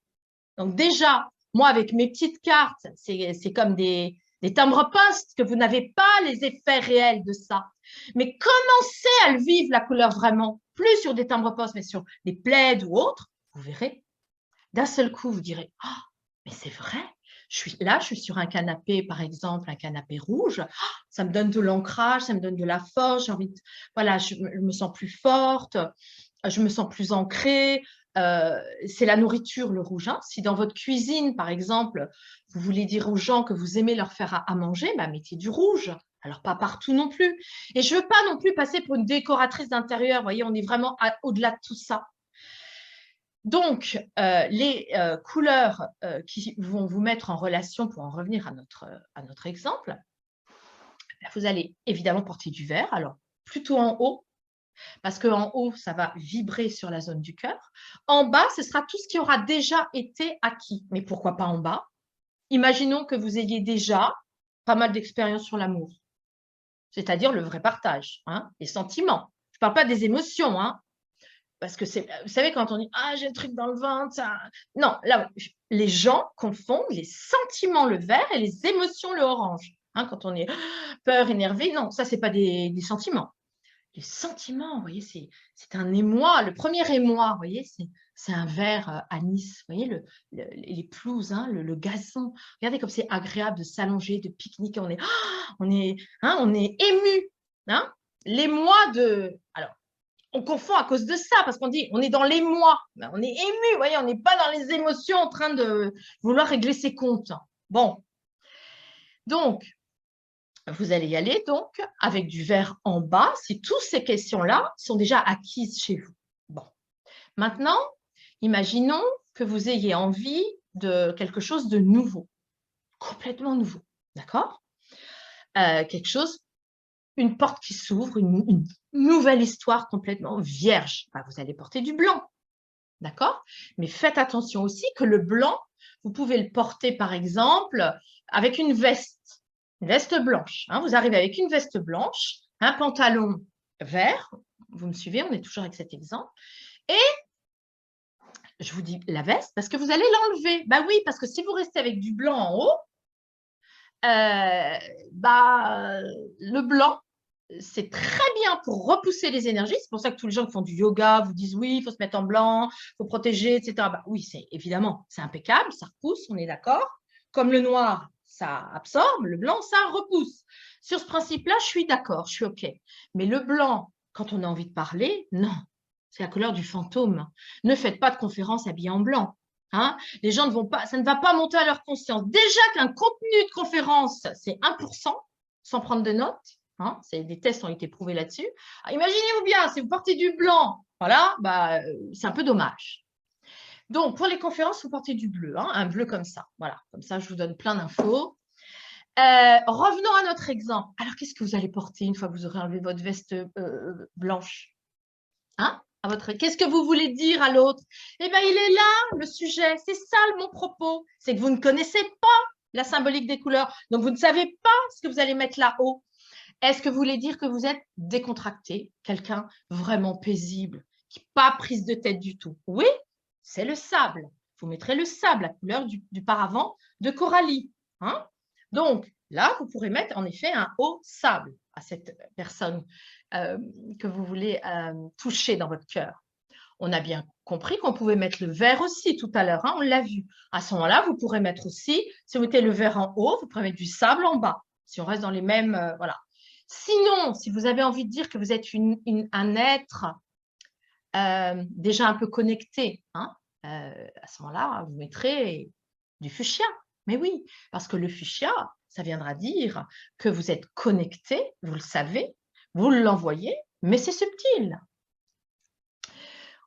Donc déjà, moi, avec mes petites cartes, c'est comme des timbres-poste que vous n'avez pas les effets réels de ça. Mais commencez à le vivre, la couleur vraiment, plus sur des timbres-poste, mais sur des plaids ou autres, vous verrez. D'un seul coup, vous direz, « Ah, mais c'est vrai, je suis sur un canapé, par exemple, un canapé rouge, ça me donne de l'ancrage, ça me donne de la force, j'ai envie de, voilà, je me sens plus forte, je me sens plus ancrée. C'est la nourriture, le rouge. Hein. Si dans votre cuisine, par exemple, vous voulez dire aux gens que vous aimez leur faire à manger, bah, mettez du rouge. Alors, pas partout non plus. Et je ne veux pas non plus passer pour une décoratrice d'intérieur. Vous voyez, on est vraiment au-delà de tout ça. Donc, les couleurs qui vont vous mettre en relation, pour en revenir à notre exemple, vous allez évidemment porter du vert, alors plutôt en haut, parce qu'en haut, ça va vibrer sur la zone du cœur. En bas, ce sera tout ce qui aura déjà été acquis. Mais pourquoi pas en bas? Imaginons que vous ayez déjà pas mal d'expérience sur l'amour, c'est-à-dire le vrai partage, hein, les sentiments. Je ne parle pas des émotions, hein, parce que vous savez, quand on dit « Ah, j'ai un truc dans le ventre, ça... » Non, là, les gens confondent les sentiments, le vert, et les émotions, le orange. Hein, quand on est peur, énervé, non, ça, ce n'est pas des sentiments. Les sentiments, vous voyez, c'est un émoi. Le premier émoi, vous voyez, c'est un vert anis. Vous voyez, les pelouses, hein, le gazon. Regardez comme c'est agréable de s'allonger, de pique-niquer. On est ému. Hein. L'émoi de... Alors, on confond à cause de ça, parce qu'on dit on est dans l'émoi. Ben, on est ému, vous voyez, on n'est pas dans les émotions en train de vouloir régler ses comptes. Bon. Donc, Vous allez y aller donc avec du vert en bas si toutes ces questions-là sont déjà acquises chez vous. Bon, maintenant, imaginons que vous ayez envie de quelque chose de nouveau, complètement nouveau, d'accord? Quelque chose, une porte qui s'ouvre, une nouvelle histoire complètement vierge. Ben, vous allez porter du blanc, d'accord? Mais faites attention aussi que le blanc, vous pouvez le porter par exemple avec une veste blanche. Hein. Vous arrivez avec une veste blanche, un pantalon vert, vous me suivez, on est toujours avec cet exemple, et je vous dis la veste parce que vous allez l'enlever. Bah oui, parce que si vous restez avec du blanc en haut, le blanc, c'est très bien pour repousser les énergies. C'est pour ça que tous les gens qui font du yoga vous disent oui, il faut se mettre en blanc, il faut protéger, etc. Bah, oui, évidemment, c'est impeccable, ça repousse, on est d'accord. Comme le noir, ça absorbe, le blanc, ça repousse. Sur ce principe-là, je suis d'accord, je suis OK. Mais le blanc, quand on a envie de parler, non, c'est la couleur du fantôme. Ne faites pas de conférence habillée en blanc. Hein, les gens ne vont pas, ça ne va pas monter à leur conscience. Déjà qu'un contenu de conférence, c'est 1%, sans prendre de notes. Hein, des tests ont été prouvés là-dessus. Imaginez-vous bien, si vous portez du blanc, voilà, c'est un peu dommage. Donc, pour les conférences, vous portez du bleu, hein, un bleu comme ça. Voilà, comme ça, je vous donne plein d'infos. Revenons à notre exemple. Alors, qu'est-ce que vous allez porter une fois que vous aurez enlevé votre veste blanche? Hein? Qu'est-ce que vous voulez dire à l'autre? Eh bien, il est là, le sujet. C'est ça mon propos. C'est que vous ne connaissez pas la symbolique des couleurs. Donc, vous ne savez pas ce que vous allez mettre là-haut. Est-ce que vous voulez dire que vous êtes décontracté, quelqu'un vraiment paisible, qui n'est pas prise de tête du tout? Oui, c'est le sable. Vous mettrez le sable, la couleur du paravent de Coralie. Hein? Donc, là, vous pourrez mettre en effet un haut sable à cette personne que vous voulez toucher dans votre cœur. On a bien compris qu'on pouvait mettre le vert aussi tout à l'heure, hein, on l'a vu. À ce moment-là, vous pourrez mettre aussi, si vous mettez le vert en haut, vous pourrez mettre du sable en bas, si on reste dans les mêmes, voilà. Sinon, si vous avez envie de dire que vous êtes un être déjà un peu connecté, hein, à ce moment-là, vous mettrez du fuchsia. Mais oui, parce que le fuchsia, ça viendra dire que vous êtes connecté, vous le savez, vous l'envoyez, mais c'est subtil.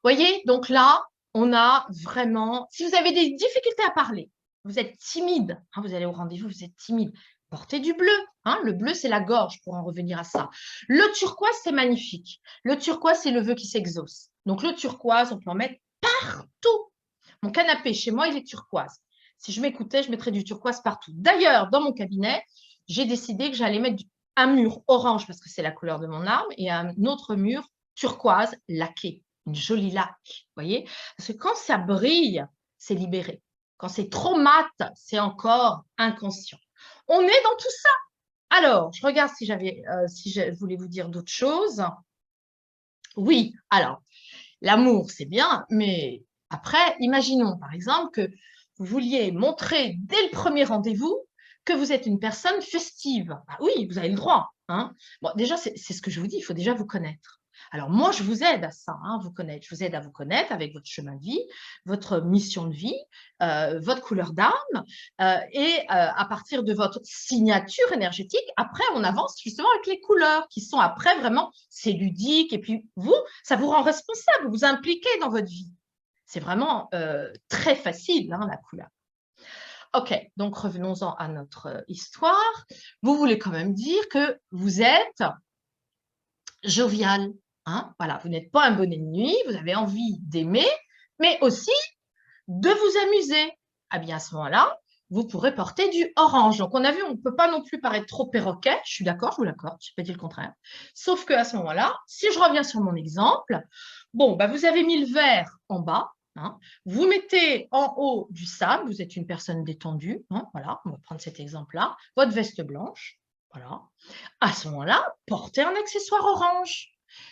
Voyez, donc là, on a vraiment… Si vous avez des difficultés à parler, vous êtes timide, hein, vous allez au rendez-vous, vous êtes timide, portez du bleu. Hein, le bleu, c'est la gorge, pour en revenir à ça. Le turquoise, c'est magnifique. Le turquoise, c'est le vœu qui s'exauce. Donc, le turquoise, on peut en mettre partout. Mon canapé, chez moi, il est turquoise. Si je m'écoutais, je mettrais du turquoise partout. D'ailleurs, dans mon cabinet, j'ai décidé que j'allais mettre un mur orange, parce que c'est la couleur de mon âme, et un autre mur turquoise laqué. Une jolie laque, vous voyez? Parce que quand ça brille, c'est libéré. Quand c'est trop mat, c'est encore inconscient. On est dans tout ça. Alors, je regarde si je voulais vous dire d'autres choses. Oui, alors, l'amour, c'est bien, mais après, imaginons par exemple que vous vouliez montrer dès le premier rendez-vous que vous êtes une personne festive. Ah oui, vous avez le droit. Hein. Bon, déjà, c'est ce que je vous dis, il faut déjà vous connaître. Alors moi, je vous aide à ça, hein, vous connaître. Je vous aide à vous connaître avec votre chemin de vie, votre mission de vie, votre couleur d'âme, et à partir de votre signature énergétique, après, on avance justement avec les couleurs qui sont après vraiment, c'est ludique, et puis vous, ça vous rend responsable, vous vous impliquez dans votre vie. C'est vraiment très facile, hein, la couleur. Ok, donc revenons-en à notre histoire. Vous voulez quand même dire que vous êtes jovial. Hein, voilà, vous n'êtes pas un bonnet de nuit, vous avez envie d'aimer, mais aussi de vous amuser. Ah bien, à ce moment-là, vous pourrez porter du orange. Donc, on a vu, on ne peut pas non plus paraître trop perroquet. Je suis d'accord, je vous l'accorde, je n'ai pas dit le contraire. Sauf qu'à ce moment-là, si je reviens sur mon exemple, bon, vous avez mis le vert en bas. Hein, vous mettez en haut du sable, vous êtes une personne détendue. Hein, voilà, on va prendre cet exemple-là. Votre veste blanche. Voilà. À ce moment-là, portez un accessoire orange.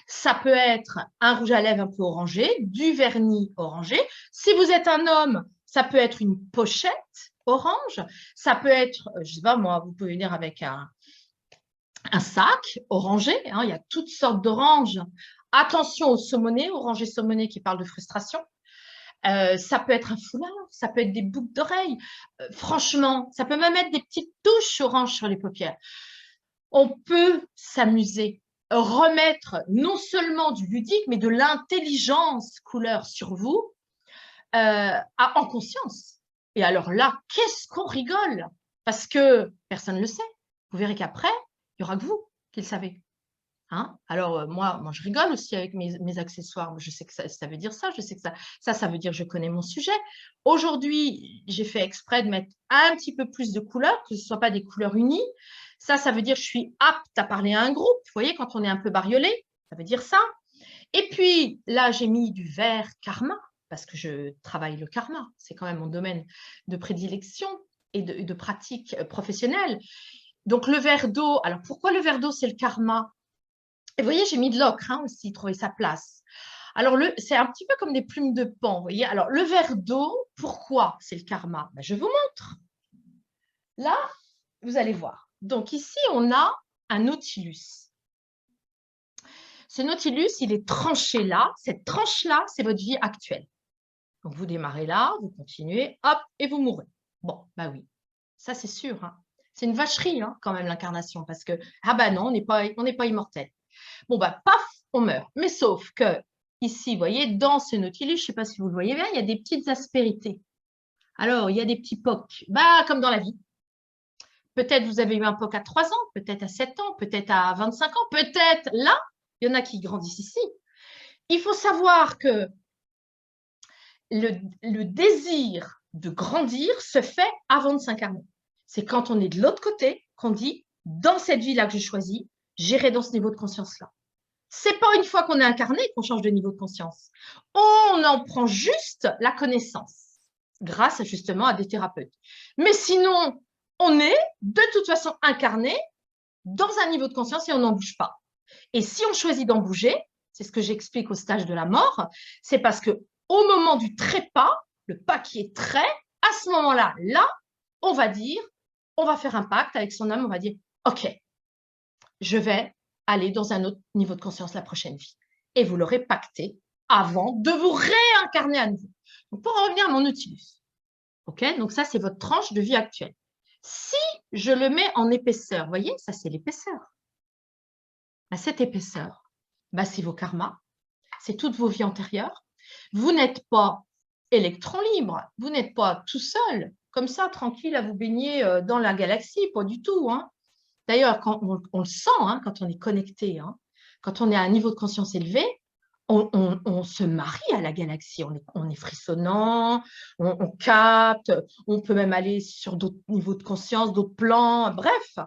Ça peut être un rouge à lèvres un peu orangé, du vernis orangé. Si vous êtes un homme, ça peut être une pochette orange. Ça peut être, je ne sais pas moi, vous pouvez venir avec un sac orangé. Hein, il y a toutes sortes d'oranges. Attention au saumoné, orangé saumoné qui parle de frustration. Ça peut être un foulard, ça peut être des boucles d'oreilles. Franchement, ça peut même être des petites touches oranges sur les paupières. on peut s'amuser, remettre non seulement du ludique, mais de l'intelligence couleur sur vous en conscience. Et alors là, qu'est-ce qu'on rigole? Parce que personne ne le sait. Vous verrez qu'après, il n'y aura que vous qui le savez. Hein? Alors, moi, je rigole aussi avec mes accessoires. Je sais que ça veut dire ça. Je sais que ça veut dire que je connais mon sujet. Aujourd'hui, j'ai fait exprès de mettre un petit peu plus de couleurs, que ce ne soit pas des couleurs unies. Ça veut dire que je suis apte à parler à un groupe. Vous voyez, quand on est un peu bariolé, ça veut dire ça. Et puis, là, j'ai mis du vert karma, parce que je travaille le karma. C'est quand même mon domaine de prédilection et de pratique professionnelle. Donc, le vert d'eau. Alors, pourquoi le vert d'eau, c'est le karma? Et vous voyez, j'ai mis de l'ocre aussi, trouver sa place. Alors, c'est un petit peu comme des plumes de pan, vous voyez. Alors, le verre d'eau, pourquoi c'est le karma? Ben, je vous montre. Là, vous allez voir. Donc, ici, on a un nautilus. Ce nautilus, il est tranché là. Cette tranche-là, c'est votre vie actuelle. Donc, vous démarrez là, vous continuez, hop, et vous mourrez. Bon, bah oui, ça, c'est sûr. Hein. C'est une vacherie, hein, quand même, l'incarnation, parce que, ah bah non, on n'est pas immortel. Bon, bah, paf, on meurt. Mais sauf que, ici, vous voyez, dans ce nautilus, je ne sais pas si vous le voyez bien, il y a des petites aspérités. Alors, il y a des petits pocs, bah, comme dans la vie. Peut-être vous avez eu un POC à 3 ans, peut-être à 7 ans, peut-être à 25 ans, peut-être là, il y en a qui grandissent ici. Il faut savoir que le désir de grandir se fait avant de s'incarner. C'est quand on est de l'autre côté qu'on dit, dans cette vie-là que je choisis, j'irai dans ce niveau de conscience-là. C'est pas une fois qu'on est incarné qu'on change de niveau de conscience. On en prend juste la connaissance grâce justement à des thérapeutes. Mais sinon, on est de toute façon incarné dans un niveau de conscience et on n'en bouge pas. Et si on choisit d'en bouger, c'est ce que j'explique au stage de la mort, c'est parce que au moment du trépas, le pas qui est trait, à ce moment-là, on va dire, on va faire un pacte avec son âme, on va dire, OK, je vais aller dans un autre niveau de conscience la prochaine vie. Et vous l'aurez pacté avant de vous réincarner à nouveau. Donc, pour en revenir à mon Nautilus, ok, donc ça, c'est votre tranche de vie actuelle. Si je le mets en épaisseur, vous voyez, ça, c'est l'épaisseur. Bah, cette épaisseur, bah, c'est vos karmas, c'est toutes vos vies antérieures. Vous n'êtes pas électron libre, vous n'êtes pas tout seul, comme ça, tranquille, à vous baigner dans la galaxie, pas du tout. Hein. D'ailleurs, quand on le sent, hein, quand on est connecté, hein, quand on est à un niveau de conscience élevé, on se marie à la galaxie, on est frissonnant, on capte, on peut même aller sur d'autres niveaux de conscience, d'autres plans, bref.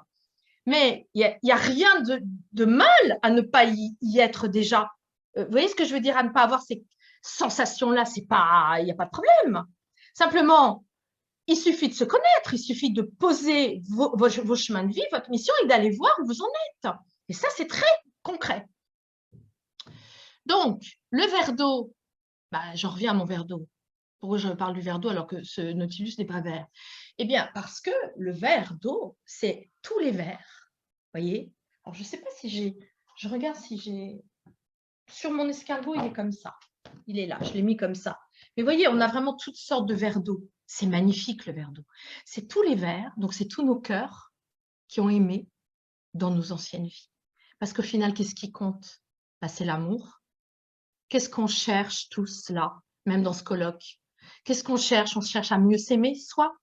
Mais il n'y a rien de mal à ne pas y être déjà. Vous voyez ce que je veux dire, à ne pas avoir ces sensations-là, il n'y a pas de problème. Simplement, il suffit de se connaître, il suffit de poser vos chemins de vie, votre mission et d'aller voir où vous en êtes. Et ça, c'est très concret. Donc, le verre d'eau, bah, j'en reviens à mon verre d'eau. Pourquoi je parle du verre d'eau alors que ce Nautilus n'est pas vert? Eh bien, parce que le verre d'eau, c'est tous les verres. Vous voyez? Alors, je ne sais pas si j'ai... Je regarde si j'ai... Sur mon escargot, il est comme ça. Il est là, je l'ai mis comme ça. Mais vous voyez, on a vraiment toutes sortes de verres d'eau. C'est magnifique, le verre d'eau. C'est tous les verres, donc c'est tous nos cœurs qui ont aimé dans nos anciennes vies. Parce qu'au final, qu'est-ce qui compte? Bah, c'est l'amour. Qu'est-ce qu'on cherche tous là, même dans ce colloque? Qu'est-ce qu'on cherche? On cherche à mieux s'aimer, soi.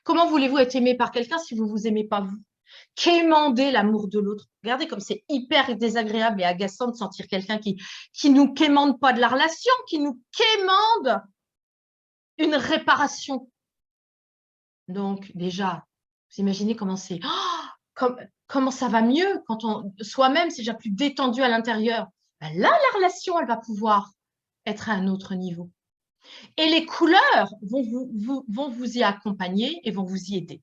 Comment voulez-vous être aimé par quelqu'un si vous ne vous aimez pas vous? Quémander l'amour de l'autre. Regardez comme c'est hyper désagréable et agaçant de sentir quelqu'un qui nous quémande pas de la relation, qui nous quémande une réparation. Donc, déjà, vous imaginez comment c'est... Oh, comment ça va mieux quand soi-même, c'est déjà plus détendu à l'intérieur. Ben là, la relation, elle va pouvoir être à un autre niveau. Et les couleurs vont vous y accompagner et vont vous y aider.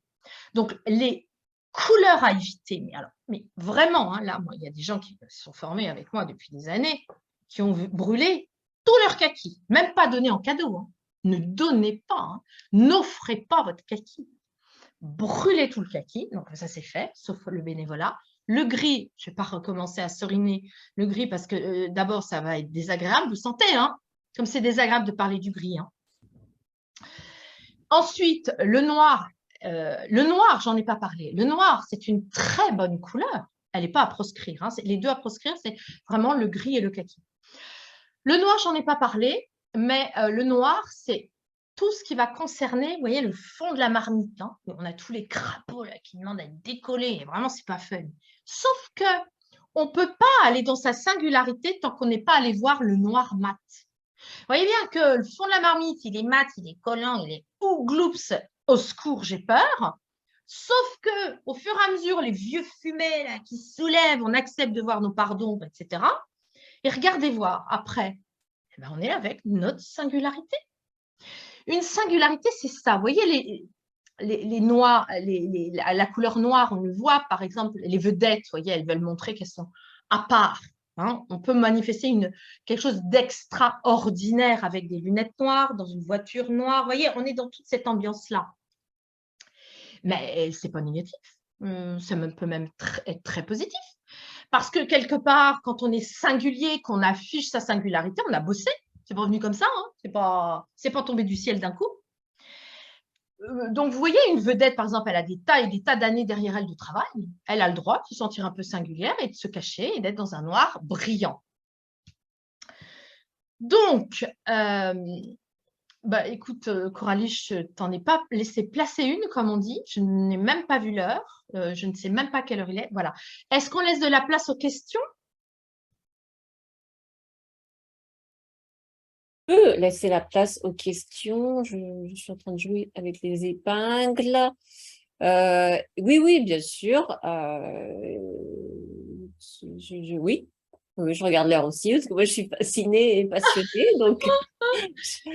Donc, les couleurs à éviter, mais vraiment, hein, là, moi, il y a des gens qui se sont formés avec moi depuis des années, qui ont brûlé tout leur kaki, même pas donné en cadeau. Hein. Ne donnez pas, hein. N'offrez pas votre kaki. Brûlez tout le kaki, donc ça c'est fait, sauf le bénévolat. Le gris, je ne vais pas recommencer à seriner le gris parce que d'abord ça va être désagréable, vous sentez, hein, comme c'est désagréable de parler du gris. Hein. Ensuite, le noir, j'en ai pas parlé. Le noir, c'est une très bonne couleur. Elle n'est pas à proscrire. Hein. Les deux à proscrire, c'est vraiment le gris et le kaki. Le noir, j'en ai pas parlé, mais le noir, c'est tout ce qui va concerner, vous voyez, le fond de la marmite. Hein. On a tous les crapauds là, qui demandent à être décollés. Et vraiment, c'est pas fun. Sauf que on ne peut pas aller dans sa singularité tant qu'on n'est pas allé voir le noir mat. Vous voyez bien que le fond de la marmite, il est mat, il est collant, il est ougloups, au secours, j'ai peur. Sauf que, au fur et à mesure, les vieux fumets là, qui se soulèvent, on accepte de voir nos parts d'ombre, etc. Et regardez voir, après, eh ben, on est avec notre singularité. Une singularité, c'est ça. Vous voyez, les noirs, la couleur noire, on le voit, par exemple, les vedettes, vous voyez, elles veulent montrer qu'elles sont à part. Hein. On peut manifester quelque chose d'extraordinaire avec des lunettes noires, dans une voiture noire. Vous voyez, on est dans toute cette ambiance-là. Mais ce n'est pas négatif. Ça peut même être très positif. Parce que quelque part, quand on est singulier, qu'on affiche sa singularité, on a bossé. C'est pas venu comme ça. Hein. C'est pas tombé du ciel d'un coup. Donc, vous voyez, une vedette, par exemple, elle a des tas et des tas d'années derrière elle de travail. Elle a le droit de se sentir un peu singulière et de se cacher et d'être dans un noir brillant. Donc, écoute, Coralie, je t'en ai pas laissé placer une, comme on dit. Je n'ai même pas vu l'heure. Je ne sais même pas quelle heure il est. Voilà. Est-ce qu'on laisse de la place aux questions? Peux laisser la place aux questions. Je suis en train de jouer avec les épingles. Oui, oui, bien sûr. Oui. Oui, je regarde l'heure aussi, parce que moi, je suis fascinée et passionnée. Donc,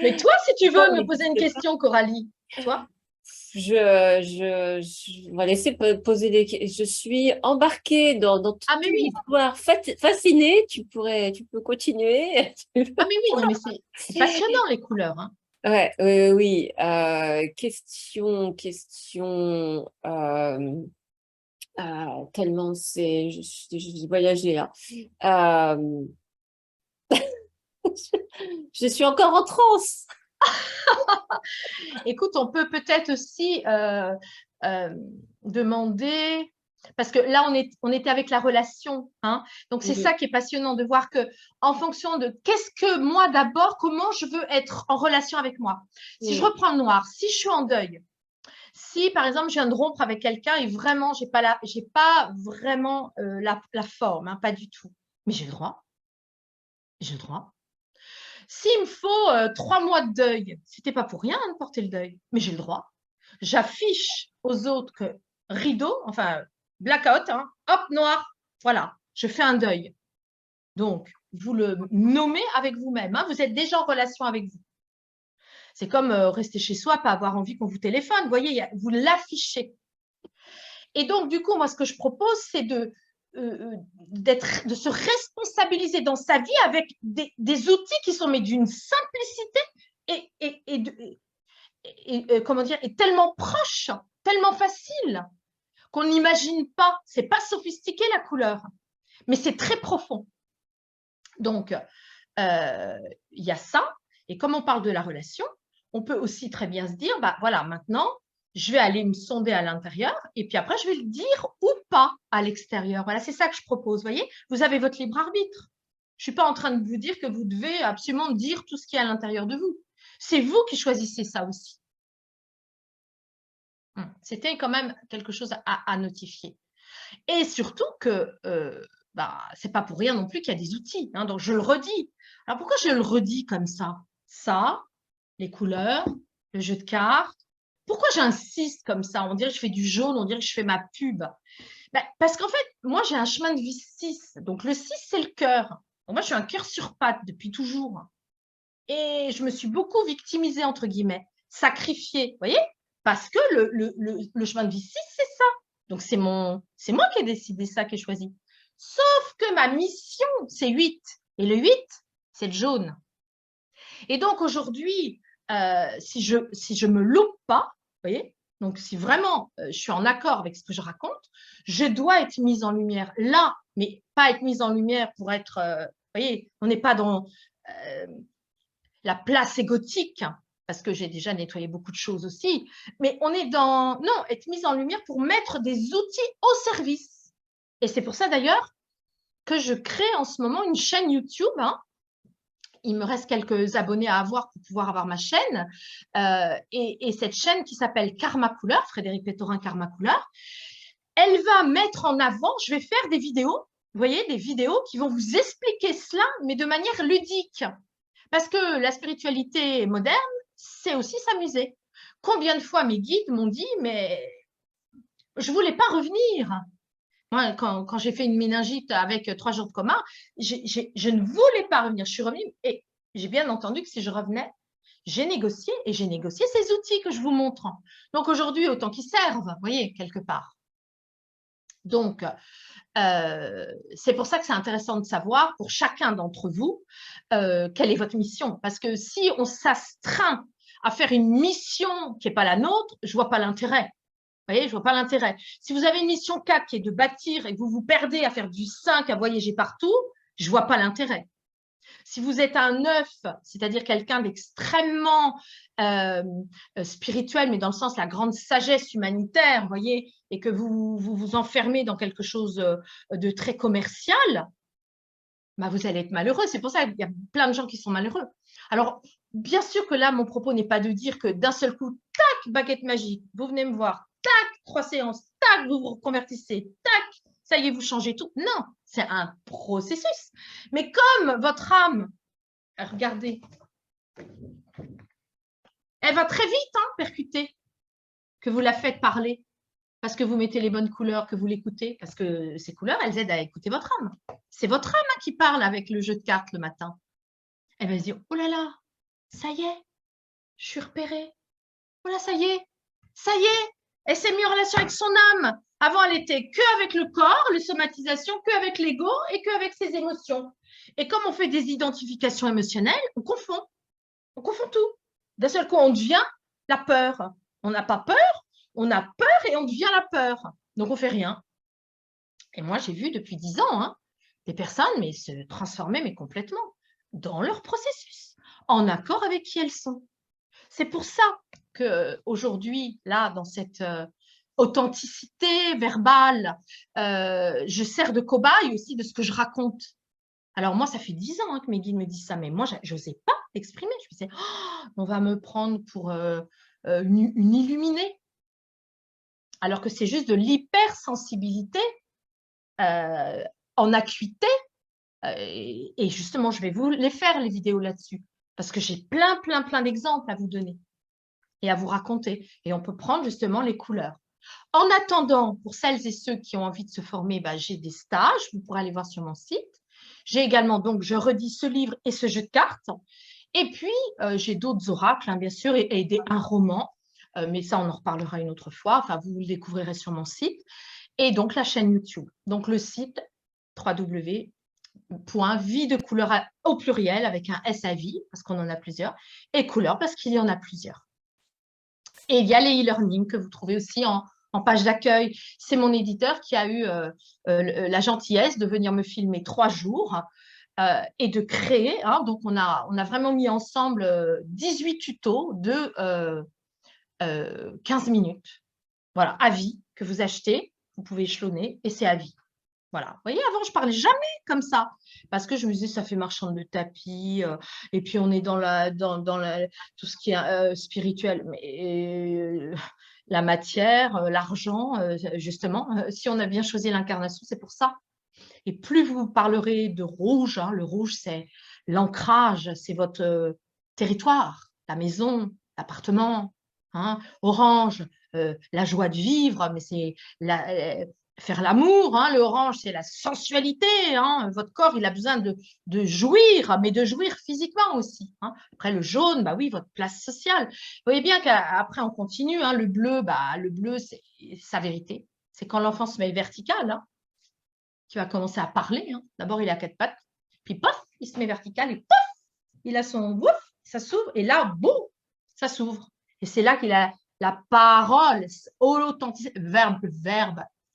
Mais toi, si tu veux me poser une n'hésitez pas. question, Coralie, toi? On va laisser poser des questions. Je suis embarquée dans toute Ah, mais oui. l'histoire, fascinée. Tu peux continuer. Ah, mais oui, non, mais c'est passionnant, les couleurs. Hein. Ouais, oui. Question. Tellement je voyagé là. Euh, je suis encore en transe. Écoute, on peut peut-être aussi demander, parce que là, on était avec la relation. Hein, donc, c'est ça qui est passionnant de voir que en fonction de qu'est-ce que moi d'abord, comment je veux être en relation avec moi. Si je reprends le noir, si je suis en deuil, si, par exemple, je viens de rompre avec quelqu'un et vraiment, j'ai pas vraiment la forme, hein, pas du tout. Mais j'ai le droit. J'ai le droit. S'il me faut 3 mois de deuil, c'était pas pour rien de porter le deuil, mais j'ai le droit. J'affiche aux autres que rideau, enfin blackout, hein, hop, noir, voilà, je fais un deuil. Donc, vous le nommez avec vous-même, hein, vous êtes déjà en relation avec vous. C'est comme rester chez soi, pas avoir envie qu'on vous téléphone. Vous voyez, vous l'affichez. Et donc, du coup, moi, ce que je propose, c'est de se responsabiliser dans sa vie avec des outils qui sont mais d'une simplicité et comment dire, est tellement proche, tellement facile qu'on n'imagine pas. C'est pas sophistiqué la couleur, mais c'est très profond. Donc, il y a ça. Et comme on parle de la relation, on peut aussi très bien se dire, bah voilà, maintenant, je vais aller me sonder à l'intérieur et puis après, je vais le dire ou pas à l'extérieur. Voilà, c'est ça que je propose. Vous voyez, vous avez votre libre arbitre. Je ne suis pas en train de vous dire que vous devez absolument dire tout ce qui est à l'intérieur de vous. C'est vous qui choisissez ça aussi. C'était quand même quelque chose à notifier. Et surtout que ce n'est pas pour rien non plus qu'il y a des outils. Hein, donc, je le redis. Alors, pourquoi je le redis comme ça? Ça, les couleurs, le jeu de cartes. Pourquoi j'insiste comme ça? On dirait que je fais du jaune, on dirait que je fais ma pub. Parce qu'en fait, moi, j'ai un chemin de vie 6. Donc, le 6, c'est le cœur. Donc, moi, je suis un cœur sur pattes depuis toujours. Et je me suis beaucoup victimisée, entre guillemets, sacrifiée. Vous voyez? Parce que le chemin de vie 6, c'est ça. Donc, c'est moi qui ai décidé ça, qui ai choisi. Sauf que ma mission, c'est 8. Et le 8, c'est le jaune. Et donc, aujourd'hui, si je me loupe pas, vous voyez, donc si vraiment je suis en accord avec ce que je raconte, je dois être mise en lumière là, mais pas être mise en lumière pour être, vous voyez, on n'est pas dans la place égotique, parce que j'ai déjà nettoyé beaucoup de choses aussi, mais on est dans, non, être mise en lumière pour mettre des outils au service. Et c'est pour ça d'ailleurs que je crée en ce moment une chaîne YouTube. Il me reste quelques abonnés à avoir pour pouvoir avoir ma chaîne. Et cette chaîne qui s'appelle Karma Couleur, Frédéric Pétorin Karma Couleur, elle va mettre en avant, je vais faire des vidéos, vous voyez, des vidéos qui vont vous expliquer cela, mais de manière ludique. Parce que la spiritualité moderne, c'est aussi s'amuser. Combien de fois mes guides m'ont dit, mais je ne voulais pas revenir. Moi, quand j'ai fait une méningite avec 3 jours de coma, je ne voulais pas revenir. Je suis revenue et j'ai bien entendu que si je revenais, j'ai négocié et j'ai négocié ces outils que je vous montre. Donc aujourd'hui, autant qu'ils servent, vous voyez, quelque part. Donc, c'est pour ça que c'est intéressant de savoir pour chacun d'entre vous quelle est votre mission. Parce que si on s'astreint à faire une mission qui n'est pas la nôtre, je ne vois pas l'intérêt. Vous voyez, je ne vois pas l'intérêt. Si vous avez une mission 4 qui est de bâtir et que vous vous perdez à faire du 5, à voyager partout, je ne vois pas l'intérêt. Si vous êtes un 9, c'est-à-dire quelqu'un d'extrêmement spirituel, mais dans le sens la grande sagesse humanitaire, vous voyez, et que vous enfermez dans quelque chose de très commercial, bah vous allez être malheureux. C'est pour ça qu'il y a plein de gens qui sont malheureux. Alors, bien sûr que là, mon propos n'est pas de dire que d'un seul coup, tac, baguette magique, vous venez me voir, tac, 3 séances, tac, vous vous reconvertissez, tac, ça y est, vous changez tout. Non, c'est un processus. Mais comme votre âme, regardez, elle va très vite percuter, que vous la faites parler, parce que vous mettez les bonnes couleurs, que vous l'écoutez, parce que ces couleurs, elles aident à écouter votre âme. C'est votre âme qui parle avec le jeu de cartes le matin. Elle va se dire, oh là là, ça y est, je suis repérée. Oh là, ça y est, elle s'est mise en relation avec son âme. Avant, elle était que avec le corps, les somatisations, que avec l'ego et que avec ses émotions. Et comme on fait des identifications émotionnelles, on confond tout. D'un seul coup, on devient la peur. On n'a pas peur, on a peur et on devient la peur. Donc, on ne fait rien. Et moi, j'ai vu depuis 10 ans des personnes mais se transformer mais complètement dans leur processus, en accord avec qui elles sont. C'est pour ça qu'aujourd'hui, là, dans cette authenticité verbale, je sers de cobaye aussi de ce que je raconte. Alors moi, ça fait 10 ans que mes guides me disent ça, mais moi, je n'osais pas l'exprimer. Je me disais, oh, on va me prendre pour une illuminée. Alors que c'est juste de l'hypersensibilité en acuité. Et justement, je vais vous les faire, les vidéos là-dessus, parce que j'ai plein d'exemples à vous donner et à vous raconter. Et on peut prendre justement les couleurs. En attendant, pour celles et ceux qui ont envie de se former, j'ai des stages, vous pourrez aller voir sur mon site. J'ai également, donc, je redis ce livre et ce jeu de cartes. Et puis, j'ai d'autres oracles, bien sûr, et un roman. Mais ça, on en reparlera une autre fois. Enfin, vous le découvrirez sur mon site. Et donc, la chaîne YouTube. Donc, le site www.vie de couleur au pluriel avec un S à vie, parce qu'on en a plusieurs, et couleur, parce qu'il y en a plusieurs. Et il y a les e-learning que vous trouvez aussi en page d'accueil. C'est mon éditeur qui a eu la gentillesse de venir me filmer 3 jours et de créer. Donc, on a vraiment mis ensemble 18 tutos de 15 minutes. Voilà, à vie, que vous achetez, vous pouvez échelonner et c'est à vie. Voilà. Vous voyez, avant, je ne parlais jamais comme ça parce que je me disais, ça fait marchand de tapis et puis on est dans tout ce qui est spirituel. Mais la matière, l'argent, justement, si on a bien choisi l'incarnation, c'est pour ça. Et plus vous parlerez de rouge, le rouge, c'est l'ancrage, c'est votre territoire, la maison, l'appartement. Orange, la joie de vivre, mais c'est faire l'amour, le orange, c'est la sensualité. Votre corps, il a besoin de jouir, mais de jouir physiquement aussi. Après, le jaune, oui, votre place sociale. Vous voyez bien qu'après, on continue. Le bleu, c'est sa vérité. C'est quand l'enfant se met vertical, qui va commencer à parler. D'abord, il a 4 pattes, puis pof, il se met vertical et pof, il a son ouf, ça s'ouvre, et là, boum, ça s'ouvre. Et c'est là qu'il a la parole, l'authenticité, le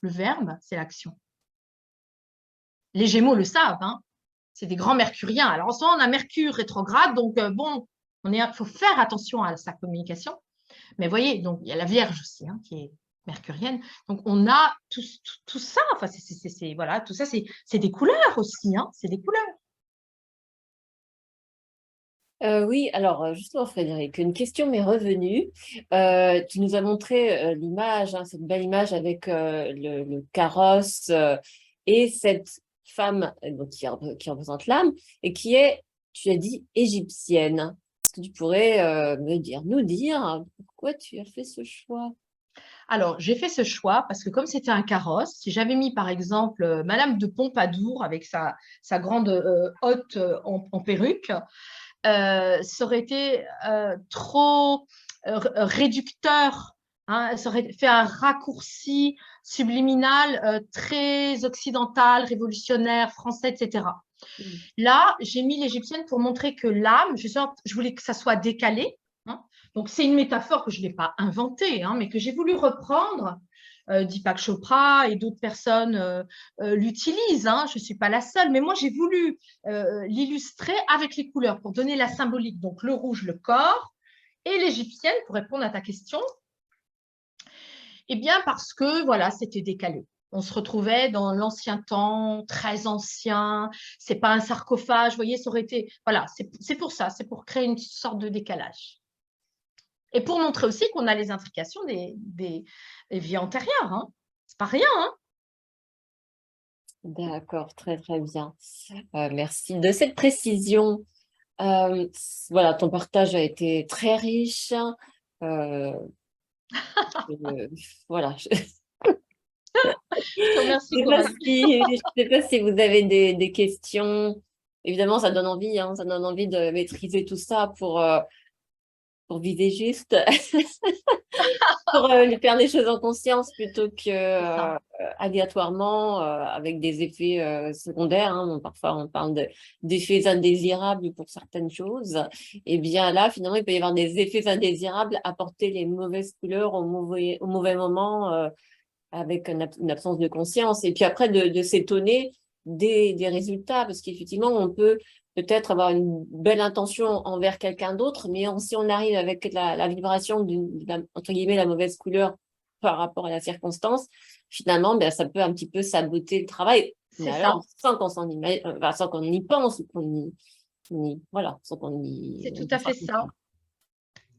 verbe, c'est l'action. Les Gémeaux le savent, c'est des grands mercuriens. Alors en ce moment, on a Mercure rétrograde, donc il faut faire attention à sa communication. Mais voyez, donc il y a la Vierge aussi, qui est mercurienne. Donc, on a tout ça. Enfin, voilà, tout ça, c'est des couleurs aussi. Hein, c'est des couleurs. Oui, alors justement, Frédéric, une question m'est revenue. Tu nous as montré l'image, hein, cette belle image avec le carrosse et cette femme donc, qui représente l'âme et qui est, tu as dit, égyptienne. Est-ce que tu pourrais nous dire pourquoi tu as fait ce choix? Alors, j'ai fait ce choix parce que comme c'était un carrosse, si j'avais mis par exemple Madame de Pompadour avec sa grande hotte en perruque, ça aurait été trop réducteur. Hein, ça aurait fait un raccourci subliminal très occidental, révolutionnaire, français, etc. Mm. Là, j'ai mis l'égyptienne pour montrer que l'âme, je voulais que ça soit décalé. Hein. Donc, c'est une métaphore que je n'ai pas inventée, hein, mais que j'ai voulu reprendre. Deepak Chopra et d'autres personnes l'utilisent. Hein, je ne suis pas la seule, mais moi, j'ai voulu l'illustrer avec les couleurs pour donner la symbolique. Donc, le rouge, le corps, et l'égyptienne, pour répondre à ta question, eh bien, parce que, voilà, c'était décalé. On se retrouvait dans l'ancien temps, très ancien. C'est pas un sarcophage, vous voyez, ça aurait été. Voilà, c'est pour ça, c'est pour créer une sorte de décalage. Et pour montrer aussi qu'on a les intrications des vies antérieures. Hein. C'est pas rien. Hein. D'accord, très très bien. Merci de cette précision. Euh, voilà, ton partage a été très riche. Euh, je- voilà, Je te remercie, Coralie. je sais pas si vous avez des questions. Évidemment, ça donne envie, hein, ça donne envie de maîtriser tout ça pour viser juste, pour lui faire des choses en conscience plutôt que C'est ça. aléatoirement avec des effets secondaires. Hein. Bon, parfois, on parle d'effets indésirables pour certaines choses. Et bien là, finalement, il peut y avoir des effets indésirables, apporter les mauvaises couleurs au mauvais moment. Avec une absence de conscience. Et puis après, de s'étonner des résultats, parce qu'effectivement, on peut peut-être avoir une belle intention envers quelqu'un d'autre, mais si on arrive avec la vibration entre guillemets, la mauvaise couleur par rapport à la circonstance, finalement, ben, ça peut un petit peu saboter le travail. Mais C'est ça. alors, sans qu'on sans qu'on y pense, ou voilà, sans qu'on C'est y, tout on y à fait fasse ça.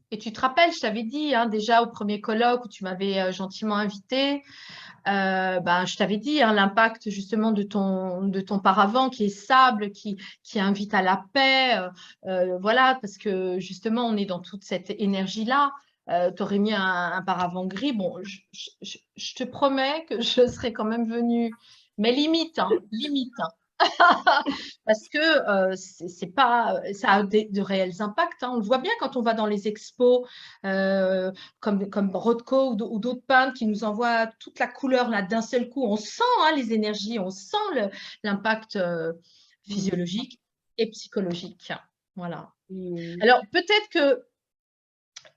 Et tu te rappelles, je t'avais dit hein, déjà au premier colloque où tu m'avais gentiment invité, ben, je t'avais dit hein, l'impact justement de ton paravent qui est sable, qui invite à la paix. Voilà, parce que justement, on est dans toute cette énergie-là. Tu aurais mis un paravent gris. Bon, je te promets que je serai quand même venue, mais limite, hein, limite. Hein. Parce que c'est pas, ça a de réels impacts. Hein. On le voit bien quand on va dans les expos comme Rothko ou d'autres peintres qui nous envoient toute la couleur là d'un seul coup. On sent hein, les énergies, on sent l'impact physiologique et psychologique. Voilà. Mm. Alors peut-être que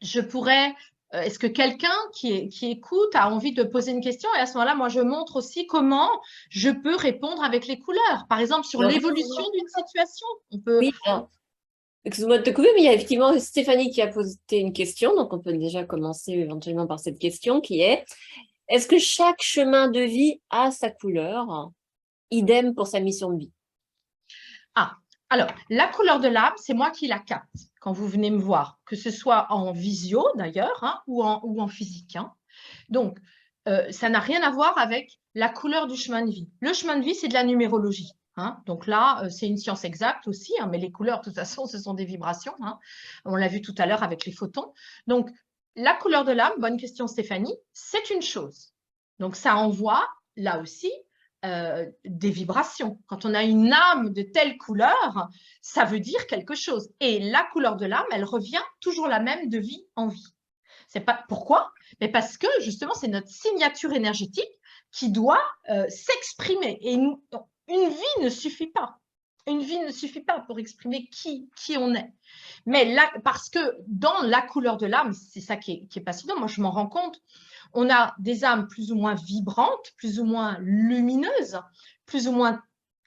je pourrais. Est-ce que quelqu'un qui écoute a envie de poser une question? Et à ce moment-là, moi, je montre aussi comment je peux répondre avec les couleurs. Par exemple, sur Alors, l'évolution d'une situation. On peut. oui, excuse-moi de te couper, mais il y a effectivement Stéphanie qui a posé une question, donc on peut déjà commencer éventuellement par cette question qui est, est-ce que chaque chemin de vie a sa couleur? Idem pour sa mission de vie. Ah, alors, la couleur de l'âme, c'est moi qui la capte quand vous venez me voir, que ce soit en visio d'ailleurs hein, ou en physique. Hein. Donc, ça n'a rien à voir avec la couleur du chemin de vie. Le chemin de vie, c'est de la numérologie. Hein. Donc là, c'est une science exacte aussi, hein, mais les couleurs, de toute façon, ce sont des vibrations. Hein. On l'a vu tout à l'heure avec les photons. Donc, la couleur de l'âme, bonne question Stéphanie, c'est une chose. Donc, ça envoie, là aussi, des vibrations. Quand on a une âme de telle couleur, ça veut dire quelque chose. Et la couleur de l'âme, elle revient toujours la même de vie en vie. C'est pas pourquoi, mais parce que justement, c'est notre signature énergétique qui doit s'exprimer. Et une vie ne suffit pas. Une vie ne suffit pas pour exprimer qui on est. Mais là, parce que dans la couleur de l'âme, c'est ça qui est passionnant, moi je m'en rends compte, on a des âmes plus ou moins vibrantes, plus ou moins lumineuses, plus ou moins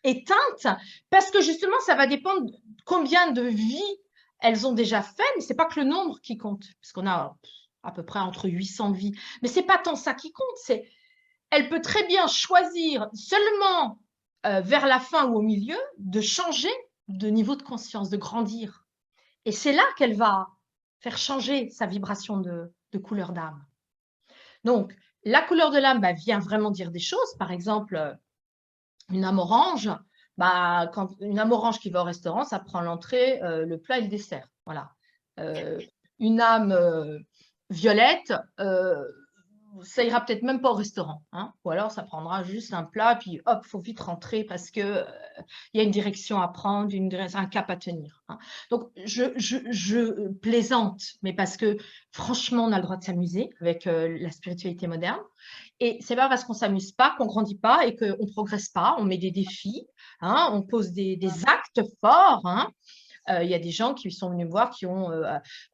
éteintes, parce que justement, ça va dépendre de combien de vies elles ont déjà fait, mais ce n'est pas que le nombre qui compte, parce qu'on a à peu près entre 800 vies. Mais ce n'est pas tant ça qui compte, elle peut très bien choisir seulement vers la fin ou au milieu de changer de niveau de conscience, de grandir. Et c'est là qu'elle va faire changer sa vibration de couleur d'âme. Donc, la couleur de l'âme vient vraiment dire des choses. Par exemple, une âme orange, quand une âme orange qui va au restaurant, ça prend l'entrée, le plat et le dessert. Voilà. Une âme violette, ça ira peut-être même pas au restaurant, hein, ou alors ça prendra juste un plat, puis hop, il faut vite rentrer parce que y a une direction à prendre, un cap à tenir. Hein. Donc, je plaisante, mais parce que franchement, on a le droit de s'amuser avec la spiritualité moderne. Et c'est pas parce qu'on s'amuse pas qu'on grandit pas et qu'on progresse pas. On met des défis, hein, on pose des actes forts. Hein. Il y a des gens qui sont venus me voir qui ont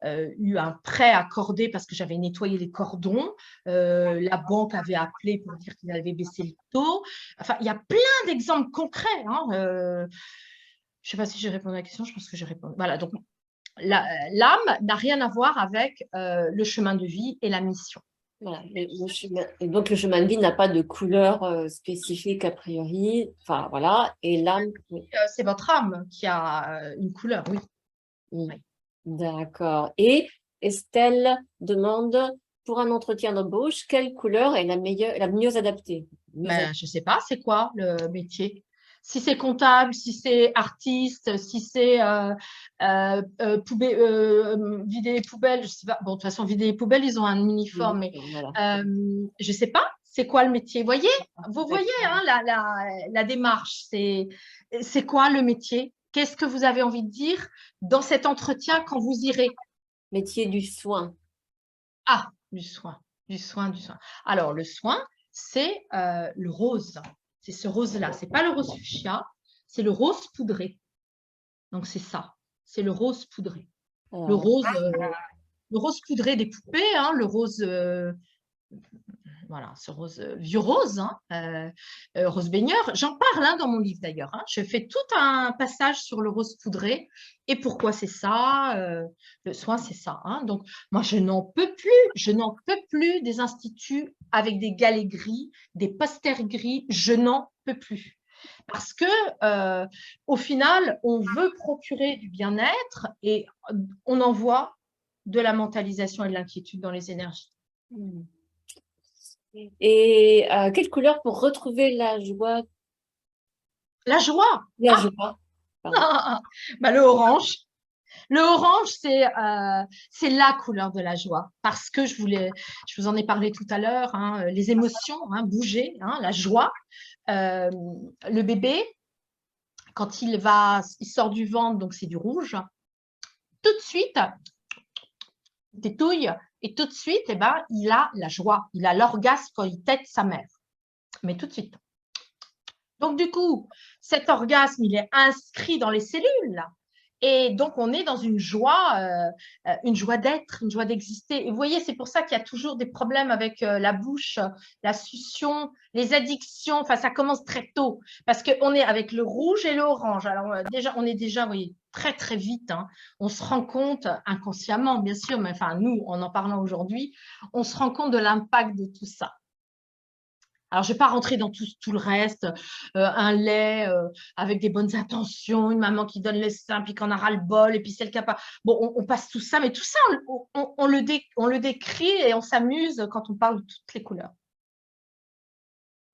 eu un prêt accordé parce que j'avais nettoyé les cordons. La banque avait appelé pour dire qu'ils avaient baissé le taux. Enfin, il y a plein d'exemples concrets. Hein. Je ne sais pas si j'ai répondu à la question, je pense que j'ai répondu. Voilà, donc l'âme n'a rien à voir avec le chemin de vie et la mission. Voilà. Et donc, le chemin de vie n'a pas de couleur spécifique a priori. Enfin, voilà. Et l'âme. C'est votre âme qui a une couleur, oui. Oui. D'accord. Et Estelle demande, pour un entretien d'embauche, quelle couleur est la mieux adaptée? Je ne sais pas, c'est quoi le métier? Si c'est comptable, si c'est artiste, si c'est vider les poubelles, je sais pas. Bon, de toute façon, vider les poubelles, ils ont un uniforme, mais voilà. je ne sais pas, c'est quoi le métier? Vous voyez hein, la démarche, c'est quoi le métier? Qu'est-ce que vous avez envie de dire dans cet entretien quand vous irez? Métier du soin. Ah, du soin. Alors, le soin, c'est le rose. C'est ce rose-là. Ce n'est pas le rose fuchsia, c'est le rose poudré. Donc, c'est ça. C'est le rose poudré. Le rose poudré des poupées, hein, le rose voilà, ce rose, vieux rose, hein, rose baigneur. J'en parle hein, dans mon livre d'ailleurs. Hein. Je fais tout un passage sur le rose poudré et pourquoi c'est ça. Le soin, c'est ça. Hein. Donc, moi, je n'en peux plus des instituts avec des galets gris, des posters gris. Je n'en peux plus. Parce que, au final, on veut procurer du bien-être et on envoie de la mentalisation et de l'inquiétude dans les énergies. Et quelle couleur pour retrouver la joie? La joie. La joie. Le orange. Le orange, c'est la couleur de la joie. Parce que je vous en ai parlé tout à l'heure, hein, les émotions, hein, bouger, hein, la joie. Le bébé, quand il sort du ventre, donc c'est du rouge, tout de suite, il tétouille et tout de suite, eh ben, il a la joie. Il a l'orgasme quand il tète sa mère. Mais tout de suite. Donc, du coup, cet orgasme, il est inscrit dans les cellules, là. Et donc, on est dans une joie d'être, une joie d'exister. Et vous voyez, c'est pour ça qu'il y a toujours des problèmes avec la bouche, la succion, les addictions. Enfin, ça commence très tôt parce qu'on est avec le rouge et l'orange. Alors, on est déjà, vous voyez, très, très vite. Hein. On se rend compte, inconsciemment, bien sûr, mais enfin, nous, en parlant aujourd'hui, on se rend compte de l'impact de tout ça. Alors, je ne vais pas rentrer dans tout le reste, un lait avec des bonnes intentions, une maman qui donne le sein, puis qu'on a ras-le-bol, et puis celle qui n'a pas… Bon, on passe tout ça, mais tout ça, on le décrit et on s'amuse quand on parle de toutes les couleurs.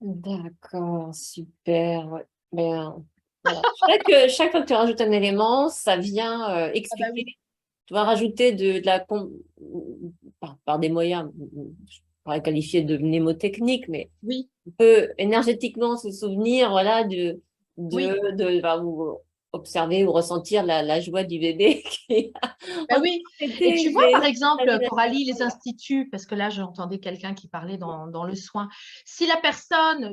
D'accord, super. Ouais. Voilà. Chaque fois que tu rajoutes un élément, ça vient expliquer. Oui. Tu vas rajouter de la… par des moyens… pourrait qualifier de mnémotechnique, mais oui. on peut énergétiquement se souvenir, voilà, oui. ou observer ou ressentir la joie du bébé. Oui. Et tu vois, par exemple, Coralie, les instituts, parce que là, j'entendais quelqu'un qui parlait dans le soin. Si la personne,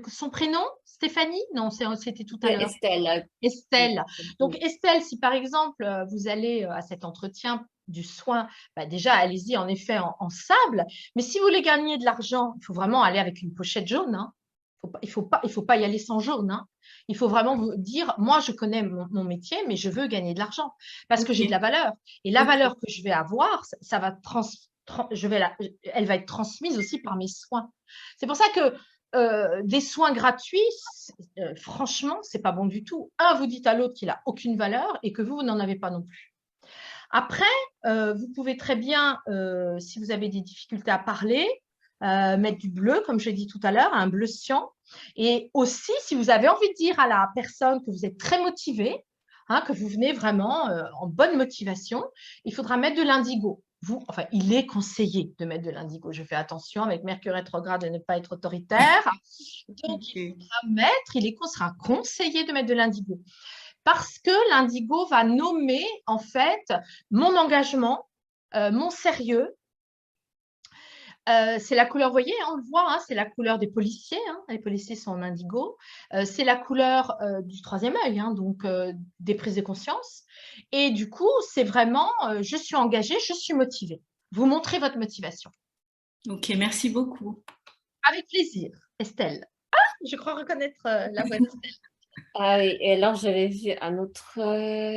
son prénom, Stéphanie? Non, c'était tout à l'heure. Estelle. Estelle. Donc, Estelle, si par exemple, vous allez à cet entretien du soin, déjà, allez-y en effet en sable. Mais si vous voulez gagner de l'argent, il faut vraiment aller avec une pochette jaune. Hein. Il faut pas y aller sans jaune. Hein. Il faut vraiment vous dire, moi, je connais mon métier, mais je veux gagner de l'argent parce que j'ai de la valeur. Et la Ok. valeur que je vais avoir, ça va elle va être transmise aussi par mes soins. C'est pour ça que des soins gratuits, franchement, c'est pas bon du tout. Un, vous dites à l'autre qu'il a aucune valeur et que vous n'en avez pas non plus. Après, vous pouvez très bien, si vous avez des difficultés à parler, mettre du bleu, comme je l'ai dit tout à l'heure, un bleu cyan. Et aussi, si vous avez envie de dire à la personne que vous êtes très motivé, hein, que vous venez vraiment en bonne motivation, il faudra mettre de l'indigo. Enfin, il est conseillé de mettre de l'indigo. Je fais attention avec Mercure rétrograde de ne pas être autoritaire. Donc, il sera conseillé de mettre de l'indigo parce que l'indigo va nommer en fait mon engagement, mon sérieux. C'est la couleur, vous voyez, hein, on le voit, hein, c'est la couleur des policiers. Hein, les policiers sont en indigo. C'est la couleur du troisième œil, hein, donc des prises de conscience. Et du coup, c'est vraiment, je suis engagée, je suis motivée. Vous montrez votre motivation. Ok, merci beaucoup. Avec plaisir, Estelle. Ah, je crois reconnaître la voix d'Estelle. Ah oui, et alors j'avais vu un autre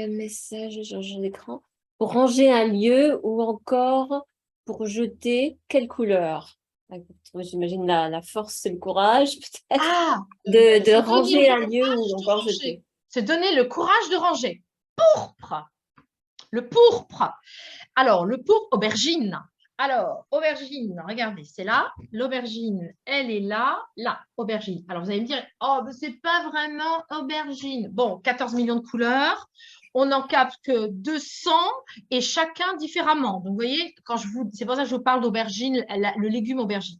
message sur l'écran. Pour ranger un lieu ou encore pour jeter, quelle couleur? Ah, moi, j'imagine la force et le courage, peut-être, Ah, de c'est donner ranger le un lieu ou courage de encore ranger. jeter. C'est donner le courage de ranger. Pourpre. Le pourpre. Alors, le pourpre, aubergine. Alors, aubergine, regardez, c'est là. L'aubergine, elle est là, là, aubergine. Alors, vous allez me dire, oh, mais c'est pas vraiment aubergine. Bon, 14 millions de couleurs. On n'en capte que 200 et chacun différemment. Donc, vous voyez, c'est pour ça que je vous parle d'aubergine, le légume aubergine.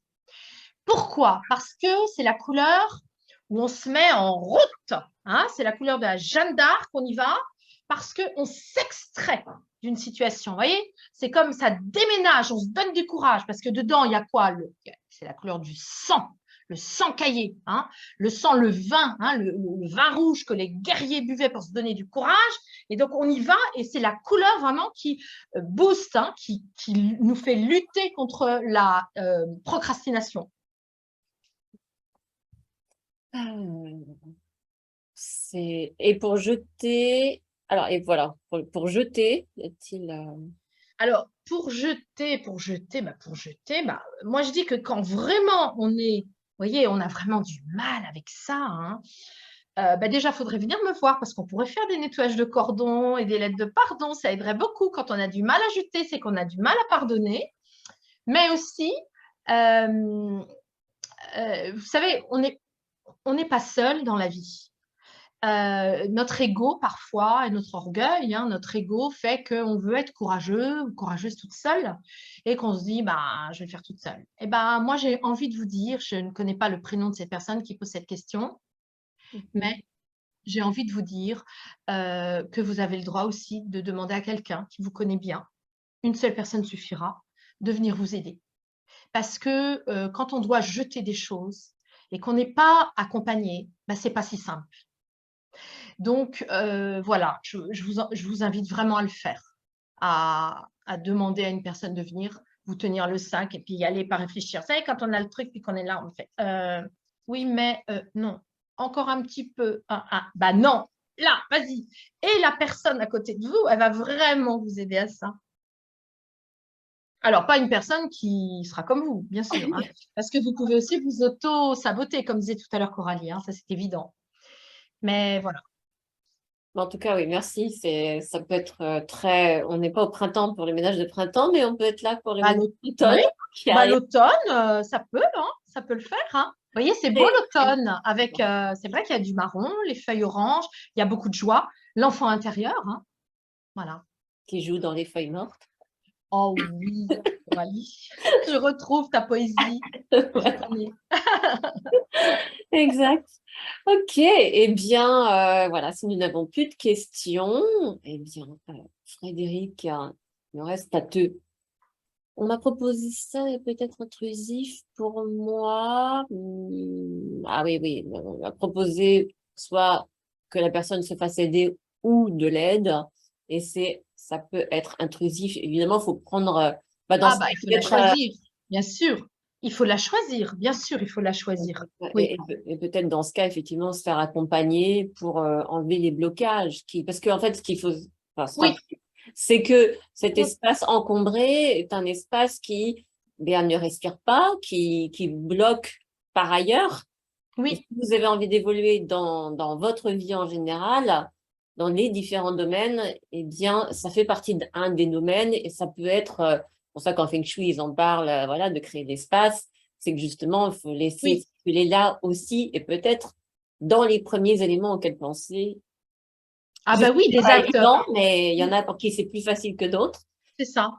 Pourquoi? Parce que c'est la couleur où on se met en route. Hein, c'est la couleur de la Jeanne d'Arc, on y va, parce qu'on s'extrait d'une situation. Vous voyez, c'est comme ça déménage, on se donne du courage, parce que dedans, il y a quoi? C'est la couleur du sang, le sang caillé, hein, le sang, le vin, hein, le vin rouge que les guerriers buvaient pour se donner du courage. Et donc, on y va, et c'est la couleur vraiment qui booste, hein, qui nous fait lutter contre la procrastination. Ah, Et pour jeter, alors, et voilà, pour jeter, y a-t-il. Alors, moi je dis que quand vraiment vous voyez, on a vraiment du mal avec ça, hein, déjà, il faudrait venir me voir parce qu'on pourrait faire des nettoyages de cordons et des lettres de pardon. Ça aiderait beaucoup. Quand on a du mal à jeter, c'est qu'on a du mal à pardonner. Mais aussi, vous savez, on n'est pas seul dans la vie. Notre ego, parfois, et notre orgueil, hein, notre ego fait qu'on veut être courageux ou courageuse toute seule et qu'on se dit, bah, je vais le faire toute seule. Et ben, moi, j'ai envie de vous dire, je ne connais pas le prénom de cette personne qui pose cette question, mais j'ai envie de vous dire que vous avez le droit aussi de demander à quelqu'un qui vous connaît bien, une seule personne suffira, de venir vous aider. Parce que quand on doit jeter des choses et qu'on n'est pas accompagné, ben, ce n'est pas si simple. Donc, voilà, je vous invite vraiment à le faire, à demander à une personne de venir vous tenir le sac et puis y aller, pas réfléchir. Vous savez, quand on a le truc puis qu'on est là, on fait oui, mais non, encore un petit peu. Bah non, là, vas-y. Et la personne à côté de vous, elle va vraiment vous aider à ça. Alors, pas une personne qui sera comme vous, bien sûr, hein, parce que vous pouvez aussi vous auto-saboter, comme disait tout à l'heure Coralie, hein, ça c'est évident. Mais voilà. En tout cas, oui, merci. Ça peut être très. On n'est pas au printemps pour les ménages de printemps, mais on peut être là pour les Bah, ménages d'automne. oui. Bah, l'automne, ça peut, hein, ça peut le faire. Hein. Vous voyez, c'est beau l'automne. Avec, c'est vrai qu'il y a du marron, les feuilles oranges, il y a beaucoup de joie. L'enfant intérieur, hein. Voilà. Qui joue dans les feuilles mortes. Oh oui, Coralie, je retrouve ta poésie. Je connais. Exact. Ok, eh bien, voilà, si nous n'avons plus de questions, eh bien, Frédéric, il nous reste à te. On m'a proposé ça et peut-être intrusif pour moi. Ah oui, oui, on m'a proposé soit que la personne se fasse aider ou de l'aide. Et ça peut être intrusif. Évidemment, il faut prendre. Dans Ah ce bah, cas, il faut la choisir, bien sûr. Il faut la choisir, bien sûr, il faut la choisir. Oui, Et peut-être dans ce cas, effectivement, se faire accompagner pour enlever les blocages. Parce qu'en fait, ce qu'il faut, enfin, oui, c'est que cet espace encombré est un espace qui ne respire pas, qui bloque par ailleurs. Et oui. si vous avez envie d'évoluer dans votre vie en général, dans les différents domaines, eh bien, ça fait partie d'un des domaines et ça peut être, pour ça qu'en Feng Shui, ils en parlent, voilà, de créer de l'espace, c'est que justement, il faut laisser Oui. circuler là aussi et peut-être dans les premiers éléments auxquels penser. Ah Je sais ben que oui, c'est des pas actes, évident, mais il y en a pour qui c'est plus facile que d'autres. c'est ça.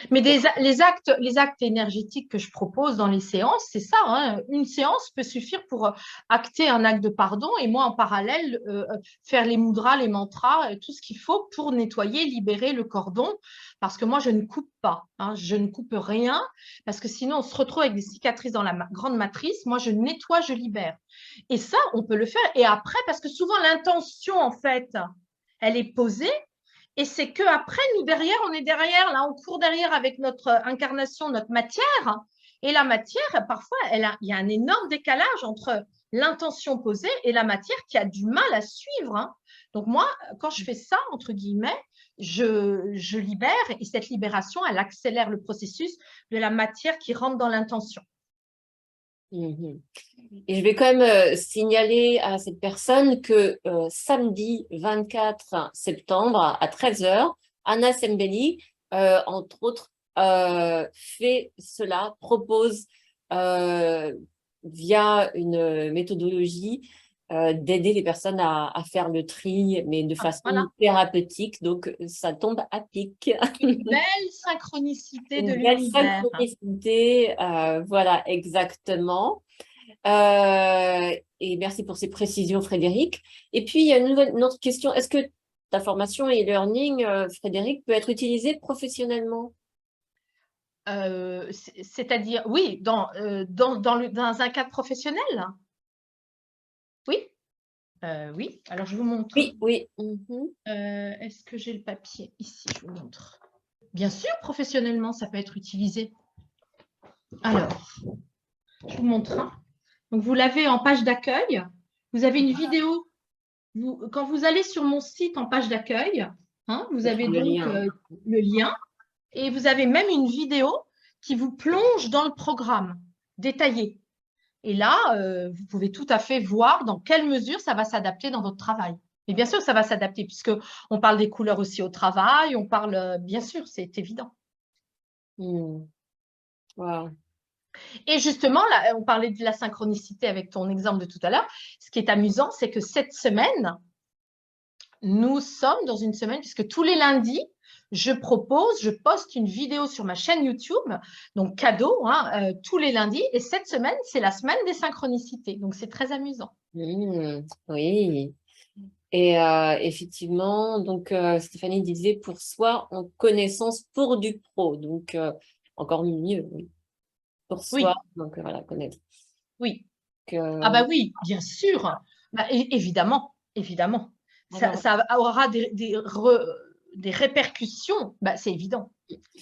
Mais les actes énergétiques que je propose dans les séances, c'est ça, hein. Une séance peut suffire pour acter un acte de pardon et moi, en parallèle, faire les mudras, les mantras, tout ce qu'il faut pour nettoyer, libérer le cordon. Parce que moi, je ne coupe pas, hein. Je ne coupe rien parce que sinon, on se retrouve avec des cicatrices dans la grande matrice. Moi, je nettoie, je libère. Et ça, on peut le faire. Et après, parce que souvent, l'intention, en fait, elle est posée. Et c'est qu'après, nous, derrière, on est derrière, là, on court derrière avec notre incarnation, notre matière. Et la matière, parfois, il y a un énorme décalage entre l'intention posée et la matière qui a du mal à suivre, hein. Donc moi, quand je fais ça, entre guillemets, je libère et cette libération, elle accélère le processus de la matière qui rentre dans l'intention. Mhm. Et je vais quand même signaler à cette personne que samedi 24 septembre à 13h, Anna Sembelli, entre autres, fait cela, propose euh, via une méthodologie d'aider les personnes à faire le tri, mais de façon Voilà, thérapeutique. Donc, ça tombe à pic. une belle synchronicité de Une belle l'univers. synchronicité, voilà, exactement. Et merci pour ces précisions, Frédéric. Et puis, il y a une autre question. Est-ce que ta formation e-learning, Frédéric, peut être utilisée professionnellement? C'est-à-dire, oui, dans un cadre professionnel. Oui, oui. Alors, je vous montre. Oui, oui. Mhm. Est-ce que j'ai le papier ici? Je vous montre. Bien sûr, professionnellement, ça peut être utilisé. Alors, je vous montre, hein. Donc, vous l'avez en page d'accueil. Vous avez une vidéo. Quand vous allez sur mon site en page d'accueil, hein, vous avez Le donc lien. le lien et vous avez même une vidéo qui vous plonge dans le programme détaillé. Et là, vous pouvez tout à fait voir dans quelle mesure ça va s'adapter dans votre travail. Et bien sûr, ça va s'adapter puisqu'on parle des couleurs aussi au travail, on parle, bien sûr, c'est évident. Wow. Et justement, là, on parlait de la synchronicité avec ton exemple de tout à l'heure. Ce qui est amusant, c'est que cette semaine, nous sommes dans une semaine, puisque tous les lundis, je poste une vidéo sur ma chaîne YouTube, donc cadeau, hein, tous les lundis. Et cette semaine, c'est la semaine des synchronicités. Donc, c'est très amusant. Oui. Et effectivement, donc Stéphanie disait pour soi en connaissance pour du pro. Donc, encore mieux, oui. Pour soi, Oui, donc voilà, connaître. oui. Ah Que, bah oui, bien sûr. Bah, évidemment, évidemment. alors, Ça aura des répercussions, bah, c'est évident.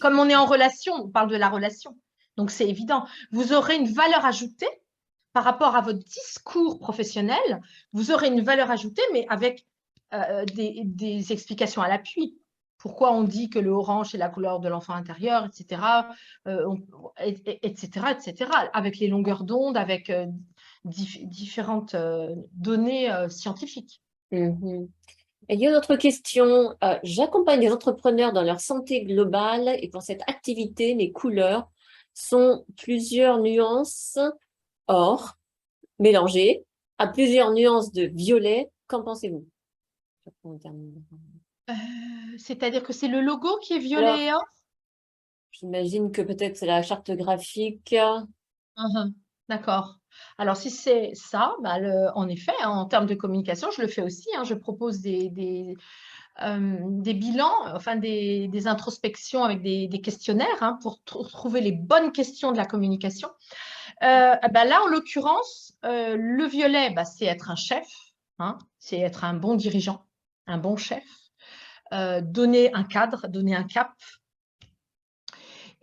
Comme on est en relation, on parle de la relation. Donc, c'est évident. Vous aurez une valeur ajoutée par rapport à votre discours professionnel. Vous aurez une valeur ajoutée, mais avec des explications à l'appui. Pourquoi on dit que le orange, c'est la couleur de l'enfant intérieur, etc., etc., etc., avec les longueurs d'onde, avec différentes données scientifiques. mhm. Et il y a une autre question. J'accompagne des entrepreneurs dans leur santé globale et pour cette activité, mes couleurs sont plusieurs nuances or mélangées à plusieurs nuances de violet. Qu'en pensez-vous? C'est-à-dire que c'est le logo qui est Alors, violet et or. j'imagine que peut-être c'est la charte graphique. D'accord. Alors, si c'est ça, bah, en effet, hein, en termes de communication, je le fais aussi, hein. Je propose des bilans, enfin des introspections avec des questionnaires, hein, pour trouver les bonnes questions de la communication. Bah, là, en l'occurrence, le violet, bah, c'est être un chef, hein, c'est être un bon dirigeant, un bon chef, donner un cadre, donner un cap.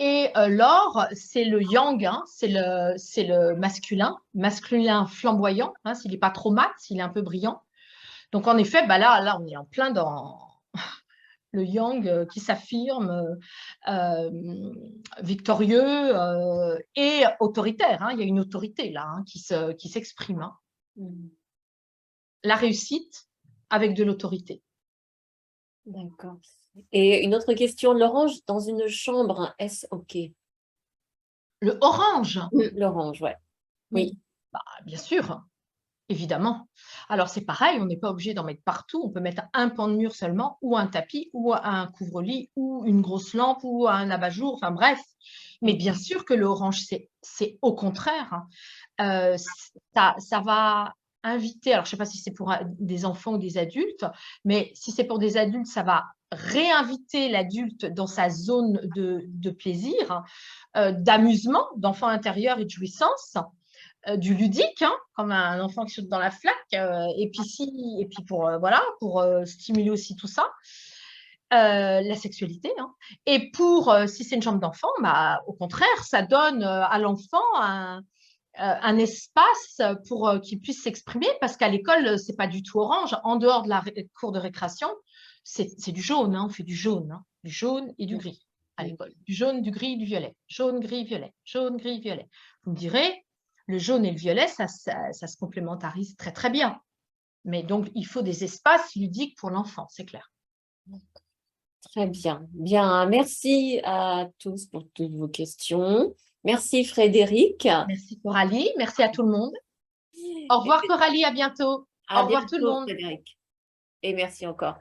Et l'or, c'est le yang, hein, c'est le masculin flamboyant, hein, s'il n'est pas trop mat, s'il est un peu brillant. Donc, en effet, bah là, on est en plein dans le yang qui s'affirme victorieux et autoritaire. Hein. Il y a une autorité là hein, qui s'exprime. Hein. La réussite avec de l'autorité. D'accord. Et une autre question, l'orange dans une chambre, est-ce OK? Le orange. L'orange, ouais. Oui. Bah, bien sûr, évidemment. Alors, c'est pareil, on n'est pas obligé d'en mettre partout. On peut mettre un pan de mur seulement, ou un tapis, ou un couvre-lit, ou une grosse lampe, ou un abat-jour, enfin bref. Mais bien sûr que l'orange, c'est au contraire. Hein. Ça va inviter, alors je ne sais pas si c'est pour des enfants ou des adultes, mais si c'est pour des adultes, ça va réinviter l'adulte dans sa zone de plaisir, d'amusement, d'enfant intérieur et de jouissance, du ludique, hein, comme un enfant qui saute dans la flaque, et puis pour stimuler aussi tout ça. La sexualité. Hein. Et si c'est une chambre d'enfant, bah, au contraire, ça donne à l'enfant un espace pour qu'il puisse s'exprimer, parce qu'à l'école, c'est pas du tout orange. En dehors de la cour de récréation, c'est du jaune. Hein. On fait du jaune et du gris à l'école. Du jaune, du gris, du violet. Jaune, gris, violet. Jaune, gris, violet. Vous me direz, le jaune et le violet, ça se complémentarise très, très bien. Mais donc, il faut des espaces ludiques pour l'enfant, c'est clair. Très bien. Bien, merci à tous pour toutes vos questions. Merci Frédéric. Merci Coralie, merci à tout le monde. Au revoir Coralie, à bientôt. Au revoir tout le monde. Frédéric. Et merci encore.